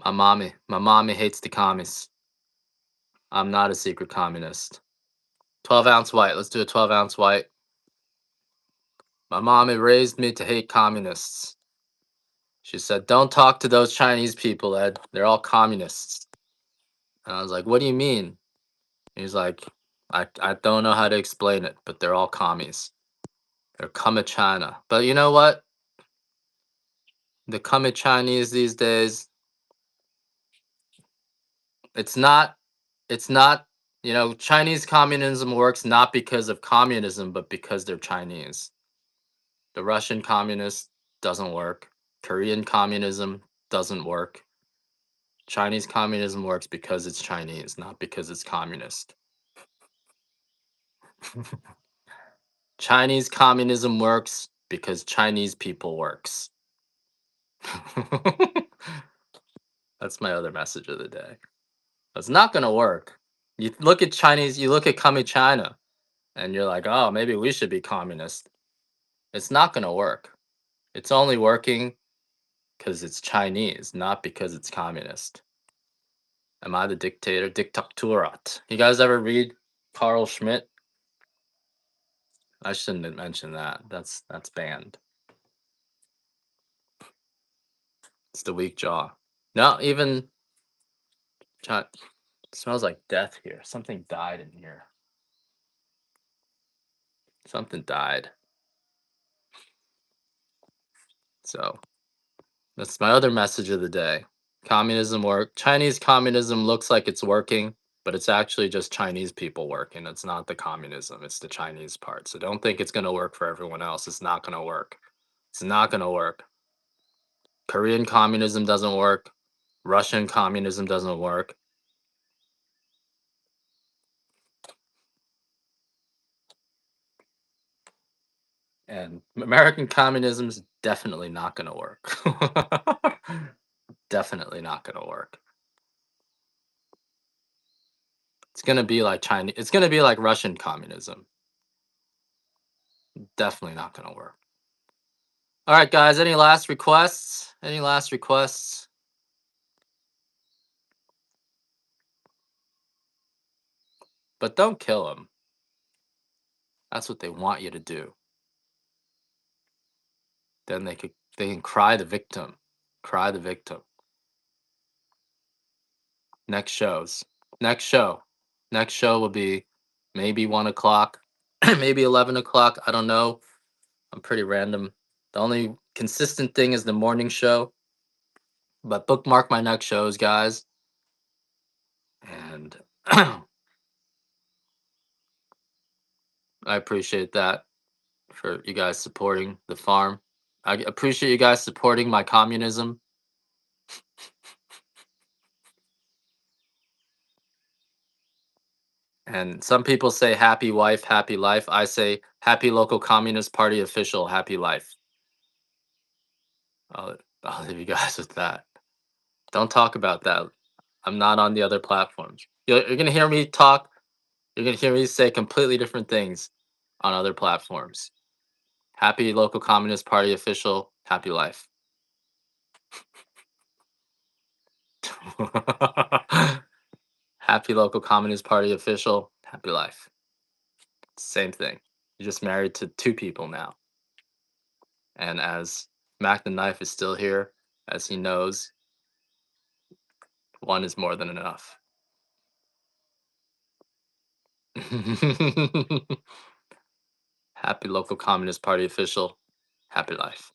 Speaker 1: My mommy hates the commies. I'm not a secret communist. 12-ounce white. Let's do a 12-ounce white. My mommy raised me to hate communists. She said, "Don't talk to those Chinese people, Ed. They're all communists." And I was like, "What do you mean?" He's like, I don't know how to explain it, but they're all commies. They're coming China. But you know what? The coming Chinese these days, it's not, it's not, Chinese communism works not because of communism, but because they're Chinese. The Russian communist doesn't work. Korean communism doesn't work. Chinese communism works because it's Chinese, not because it's communist. Chinese communism works because Chinese people works. That's my other message of the day. It's not going to work. You look at Chinese, you look at coming China. and you're like, oh, maybe we should be communist. It's not going to work. It's only working because it's Chinese, not because it's communist. Am I the dictator? Dictaturat. You guys ever read Carl Schmidt? I shouldn't have mentioned that. That's banned. It's the weak jaw. No, even Chi- it smells like death here. Something died in here. Something died. So that's my other message of the day. Communism work. Chinese communism looks like it's working, but it's actually just Chinese people working. It's not the communism. It's the Chinese part. So don't think it's gonna work for everyone else. It's not gonna work. It's not gonna work. Korean communism doesn't work. Russian communism doesn't work. And American communism is definitely not going to work. Definitely not going to work. It's going to be like Chinese. It's going to be like Russian communism. Definitely not going to work. All right, guys. Any last requests? Any last requests? But don't kill them. That's what they want you to do. Then they can cry the victim. Cry the victim. Next shows. Next show. Next show will be maybe 1 o'clock, maybe 11 o'clock. I don't know. I'm pretty random. The only consistent thing is the morning show. But bookmark my next shows, guys. And I appreciate that for you guys supporting the farm. I appreciate you guys supporting my communism. And some people say happy wife, happy life. I say happy local communist party official, happy life. I'll, I'll leave you guys with that. Don't talk about that. I'm not on the other platforms. You're gonna hear me talk. You're gonna hear me say completely different things on other platforms. Happy local communist party official. Happy life. Happy local communist party official. Happy life. Same thing. You're just married to two people now. And as Mac the Knife is still here, as he knows, one is more than enough. Happy local communist party official. Happy life.